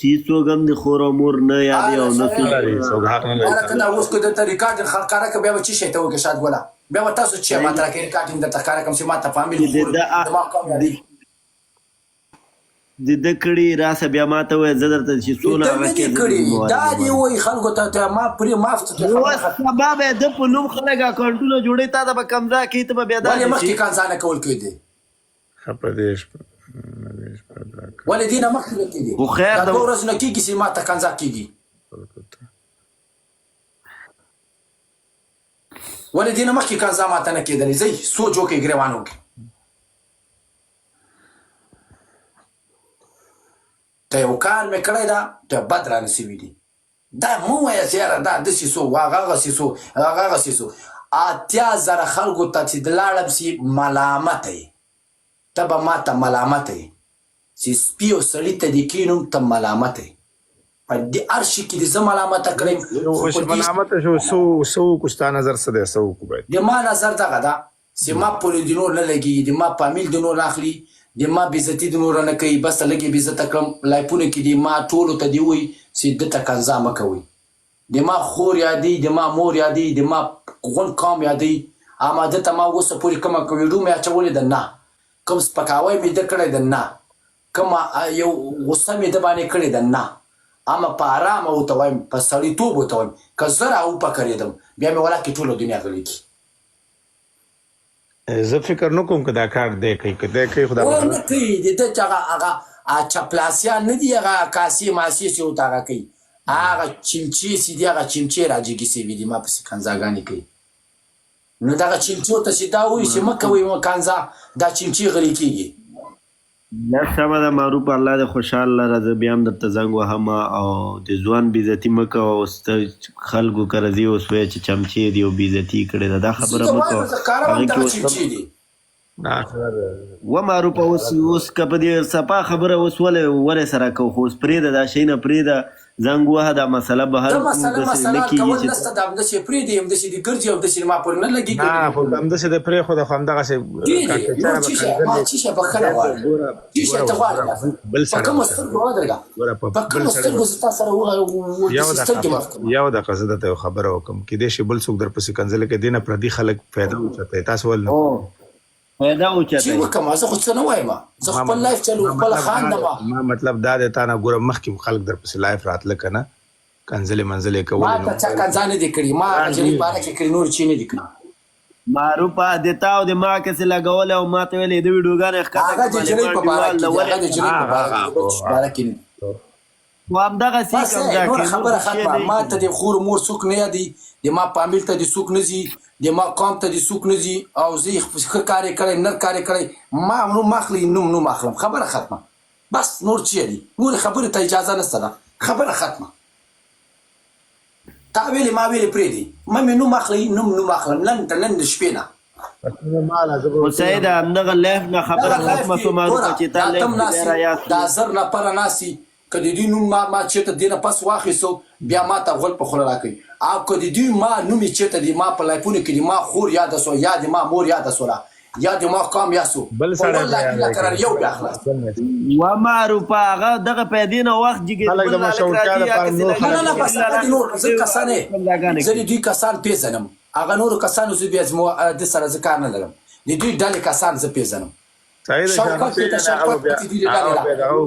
هېڅوک هم د خور او مور نه یادوي او نه واله که دا اوس که درته ریکارډینګ ښکاره کړه بیا به څه شی ته وکړې شاد ګله بیا به تاسو چې ما ته راکړې ریکارډینګ درته ښکاره کړم چې ما ته فامیل خور زما قوم یادوي د ده کړي راسه بیا ما ته وایه زه درته چې څونه ته نه دې کړي دا دې وایي خلکو ته ما پرې معاف سبا به د په نوم خلک اکاونټونه جوړوي تا ته به کمزا کوي ته به بیا ولې مخکې کانزانه کول کوي دی ولې دې نه مخکې نه کېدي خو خیر دا 2 ورځې نه کېږي چې ما ته کانزا کېږي ولې دې نه مخکې کانزا ما ته نه کېدلې ځئ سوچ وکړئ ګرېوان وکړئ ته یو کار مې کړی ده ته بد رانه سوي دي دا مه وایه چې یاره دا داسې سو هغسې سو هغسې سو 80,000 خلکو ته چې د لاړم سي ملامته یې ته به ما ته ملامته یې چې سپي او سړي ته دې کښېنوم ته ملامته یې په دې هر شي کې دې زه ملامته کړم ملامته شو څه وکړو ستا نظر څه دی څه وکړو باید د ما نظر دغه ده چې ما پورې د نور نه لګي د ما فامیل د نور نه اخلي د ما بېزتي د نور نه کوي بس لږې بېزته کړم لایفونه کې د ما ټولو ته دې وایي چې دته کنځا مه کوئ د ما خور یادوي د ما مور یادوي د ما غون قوم یادوي اما دته ما اوسه پورې کومه ویډیو مې اچولې ده نه کوم سپکاوی مې ده کړی ده نه کومه یو غصه مې ده باندې کړې ده نه اما په ارامه ورته وایم په سړیتوب ورته وایم که زه راوپکرېدم بیا مې ولاکې ټوله دنیا غلی کړي زه فکر نه کوم که دا کار دی کوي که دی کوي خو دا نه کوي د ده چې هغه چپلاسیان نه دي هغه کاسې ماسې چې ورته هغه کوي هغه چمچې چې دي هغه چمچې راجګې سوي دي ما پسې کنځاګانې کوي نو دغه چمچو ته چې دا وایي چې مه کوئ کنځا دا چمچې غلي کېږي یا سمه ده معروف الله دې خوشحاله لره زه بیا هم درته زنګ وهم او د ځوان بېزتي مه کوه اوس ته خلکو کره ځي اوس وایه چې چمچې دي او بېزتي یې کړې ده دا خبره مه کوه و معروف اوس که په دې صفا خبره اوس ولې سره کوو خو اوس پرېږده دا شی نه پرېږده زنګ وهه دا مسله به حل مسله کول نسته دا همداسې پرېږدي همداسې دې ګرځي او همداسې ما پورې نه لګي نه خو همداسې د پرېښوده خو همدغسې ما چیشه بخښنه غواړم چیشه ته غواړم په کومو سترګو ودرېږه په کومو سترګو زه تا سره سترګې مخ کړم یو دقه زه درته یو خبره وکړم کېدای شي بل څوک درپسې کنځلې کوي دې نه پردي خلک فایده اوچتوي تاسو ول نه فایده چې اوچتوي وکړم زه خو څه نه وایم زه خپل لایف چلو خپل خاندم ما مطلب دا دی تا نه ګوره مخکې خلک درپسې لایف راتله که نه کنځلې منځلې ما کول ته چا کنځا نه دي کړي ما اجلي باره کې کړي نور چی نه دي کړي معروفه د تا او د ما کسې لګولی او ما ته ویلې د ویډیوګانې هغه د جنۍ په باره کې دي هغه د جنۍ په باره کې نه خو همدغسې بس نور خبره ختمه ما ته د خور مور څوک نه یادي د ما فامیل ته د څوک نه ځي د ما قوم ته د څوک نه ځي او زه ښه کار یې کړی نه کار یې کړی ما نوم اخلي نوم اخلم خبره ختمه بس نور چی دي نور خبرې ته اجازه نشته ده خبره ختمه تا ویلې ما ویلې پرېږدي ما مې نوم اخلي نوم اخلم نن د شپې نه خو سیده همدغه لایف نه خبره ختمه شو معروفه چې تا لایف دی رایاد دا 1000 نفره ناسي که د دوی نوم ما چېرته دې نه پس واخیستو بیا ما ته غول په خوله راکوي او که د دوی ما نوم یې چېرته د ما په لایفونو کې د ما خور یاده سوه یا د ما مور یاده سوله یا د ما قام یا سو والله قرار یو بیا خلاص و معروفه هغه دغه پیدې نه وخت نه بس نور زه کسانې زه د دوی کسان پېژنم هغه نورو کسانو زه بیا د سره زه کار نه لرم د دوی ډلې کسان زه پېژنم شوکت ته شوکت پکې دي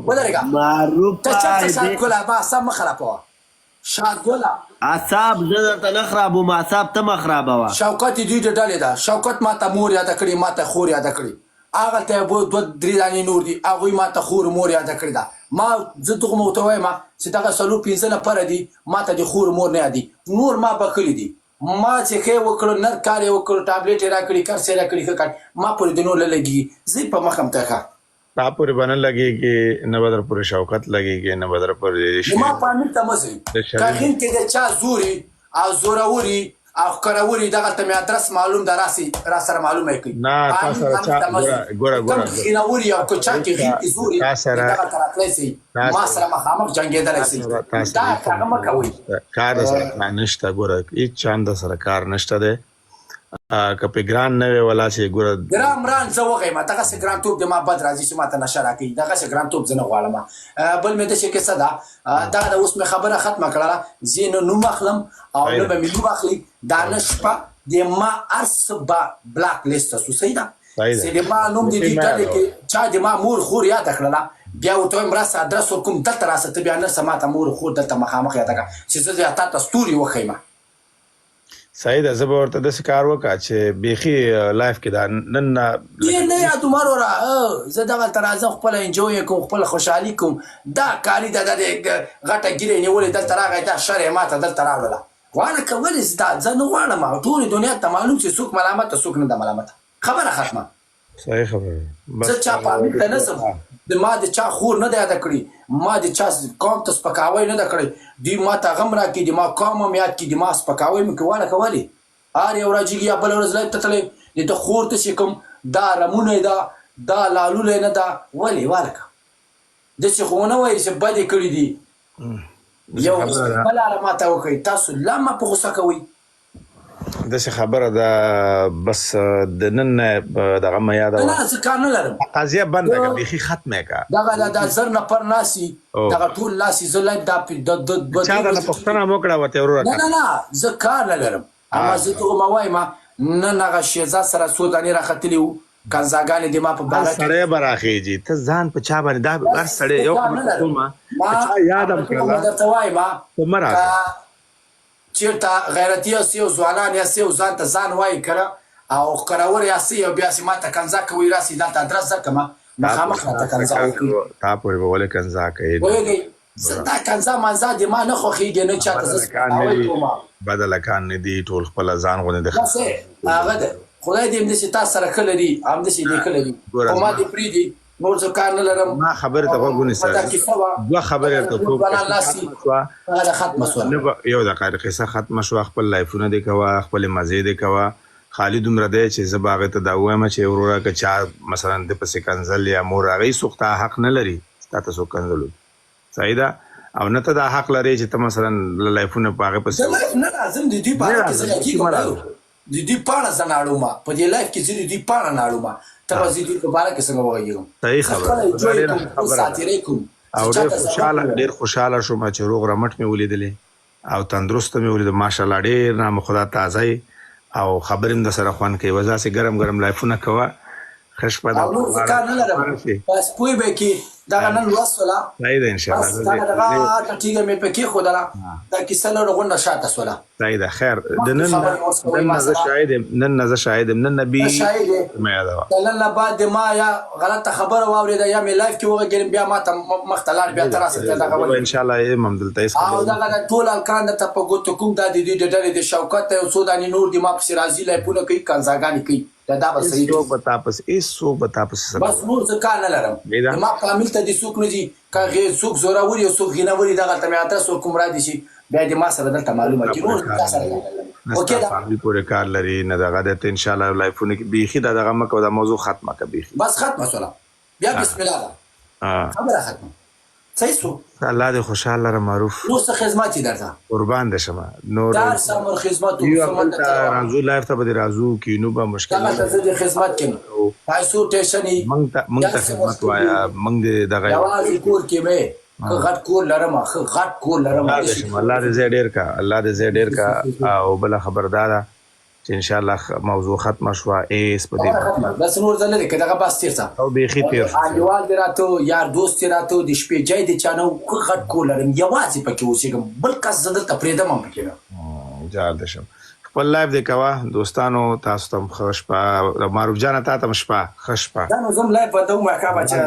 ودرېږه ته چېرته شاد ګله ما اعصاب مه خرابوه شاد ګله اعصاب زه درته نه خرابوم اعصاب ته مه خرابوه شوکت دوی د ډلې ده شوکت ما ته مور یاده کړې ما ته خور یاده کړې هغلته یې 2-3 دانې نور دي هغوی ما ته خور مور یاده کړې ده ما زه دغه ورته وایم چې دغه 4-5 نفره دي ما ته د خور مور نه یادي نور ما بخلي دي ما چې ښه وکړو نر کار یې وکړو ټابلیټ یې راکړي کرس یې راکړي ښه کار ما پورې د نور نه لګېږي زه په مخ هم ته ښه تا پورې به نه لګېږي نه به در پورې شوکت لګېږي نه به در پورې ما فامیل ته مه ځئ که هند کې د چا زوري او زوروري او کروري دغلته مې ادرس معلوم ده راسې را سره معلومه یې کوي نه تا سره چا ګوره خینوري او که چا کې خینې زوري دغلته راتلی سي ما سره مخامخ جنګېدلی سي دا هغه مه کوئ کار سره نشته ګوره هېڅ چا د سره کار نشته دی که په ګران نه وي ولا چې ګوره ګران مران زه وغیم دغسې ګرانتوب د ما بد راځي چې ما ته نشه راکوي دغسې ګرانتوب زه نه غواړم بل مې داسې کیسه ده دغه د اوس مې خبره ختمه کړله زه نه نوم اخلم او نه به مې نوم اخلي دا نه شپه د ما هر څه به بلاک لیسته سو صحیح ده چې د ما نوم د دې ډلې کې چا د ما مور خور یاده کړله بیا ورته وایم راسه ادرس ورکوم دلته راسه ته بیا نرسه ما ته مور خور دلته مخامخ یاده کړه چې زه بیا تا ته ستوري وښیم صحیح ده زه به ورته داسې کار وکړه چې بیخي لایف کې دا نن نه یاد عمر وره زه دغلته راځم خپله انجوی کوم خپله خوشحالي کوم دا کاري ده د غټه ګیرې نیولې دلته راغی دا شر یې ما ته دلته راوړله غواړه که ولې زه نه غواړم ټولې دنیا ته معلوم چې څوک ملامته څوک نه ده ملامته خبره ختمه صحیح خبره زه چا پامیر ته نه ځم د ما د چا خور نه ده یاده کړي ما د چا قوم ته سپکاوی نه ده کړی دوی ما ته غم راکړي د ما قوم هم یاد کړي د ما سپکاوی مې کوي واله که ولې هر یو راجېږي یا بله ورځ لایف ته تللی د ده خور ته چې کوم دا رمونه ده دا لالولی نه ده ولې واله که داسې خو ونه وایي چې بد یې کړي دي یو بله لاره ما ته وکړئ تاسو لا ما په غوسه کوئ داسې خبره ده بس د نن نه دغه مه یاده نه زه کار نه لرم قضیه بنده که بیخي ختمه که دغه دا زر نفر ناسي دغه ټول ناسي زه لایف دا چا درنه پوښتنه مو کړه ورته وروره نه زه کار نه لرم اما زه ته ما وایم نن هغه شیزا سره څو دانې راختلي وو کنځاګانې د ما په باره کې سړی به راخېږي ته ځان په چا باندې دا هر سړی یو کومه چا یاد هم کړله درته وایم ته مه راځه چېرته غیرتي یاستئ او ځوانان یاستئ او ځان ته ځان وایي کړه او کرور یاستئ او بیا چې ما ته کنځا کوئ راسئ دلته ادرس درکړمه مخامخ راته کنځا وکړي تا پورې به ولې کنځا کوې پوهېږئ زه دا کنځا منځا د ما نه خوښېږي نه چاته زه سپکاوی کوم بدله کان نه دي ټول خپله ځان غوندې د بس هغه ده خدای دې همداسې تا سره ښه لري همداسې دې ښه لري خو ما دې پرېږدي نور زه کار نه لرم ما خبرې ته غوږ ونیسه دوه خبرې ته کوم ختمه شوه یو دقیقه قصه ختمه شوه خپل لایفونه دې کوه خپلې مزې دې کوه خالي دومره دی چې زه به هغې ته دا ووایم چې وروره که چا مثلا د پسې کنځل یا مور هغې څوک ته حق نه لري تا ته څوک کنځلو صحیح ده او نه ته دا حق لري چې ته مثلا لایفونه په هغې پسې نه راځم د دوی په اړه کې زه کېږم د دوی پاڼه زه ناړوم په دې لایف کې زه د دوی پاڼه ناړوم ته به زه دوی په باره کې څنګه وغږېږم صحیح خبره ساتیرۍ کوم او ډېر خوشحاله شوم چې روغ رمټ مې ولیدلې او تندرسته مې ولید ماشاءالله ډېر نام خدا تازه او خبرې هم د سره خوند کوي وځه چې ګرم ګرم لایفونه کوه ښه شپه ده او نور کار نه لرم بس پوه به کې دغه نن لوست ولا صحیح ده انشاءالله بس دغه ټیګه مې په کې خودله دا کیسه له غونډه شاته سوله صحیح ده خیر د نن زه شاهد نن نبی مې یادوه نن نه بعد ما یا غلطه خبره واورېده یا مې لایف کې وغږېدم بیا ما ته مخ ته لاړ بیا ته راسه دغه ول انشاءالله یې هم دلته او دغه ټول الکان ته په ګوتو کوم د دې ډېرې د شوکت او سوداني نور د ما په رازي لایفونه کوي کنځاګانې کوي دا به صحیح څوک به تاپس څوک به تاپس بس نور څه کار نه لرم ما کامل ته دې څوک نه دي که څوک زوروري او څوک غینوري دغلته مې ادرس ورکوم را دي شي بیا دې ما سره دلته معلومه کړي نور تا سره اوکې دا فاملي پورې کار لري نه دغه ده انشاءالله لایفونه کې بیخي دغه مکو دا موضوع ختمه که بیخي بس ختمه شوله بیا بسم الله ده خبره ختمه صحیح شو الله دې خوشحاله لره معروف نو څه خدمت یې درته قربان دې شمه نور دار سمر خدمت راځو لایف ته به دې راځو کینو به مشکل دغه ته دې خدمت کوم پیسو ټیشنی موږ ته خدمت وایا موږ دې دغه یوازې کور کې مې غټ کور لرم غټ کور لرم الله دې زه ډېر کا الله دې زه ډېر کا او بل خبردار چې ان شاء الله موضوع ختمه شوه ایس په دې بس نور ځل لري کداغه بس تیر څه او بیخي تیر انډیوال دی راته یار دوست دی راته د شپې جای دی چانو غټ کور لرم یوازې پکې اوسېږم بل کس زه دلته پرېږدم هم پکې نه جار دې شم خپل لایف دې کوه دوستانو تاسو ته هم ښه شپه معروف جانه تا ته هم شپه ښه شپه دا نو زم لایف ته هم اکا بچا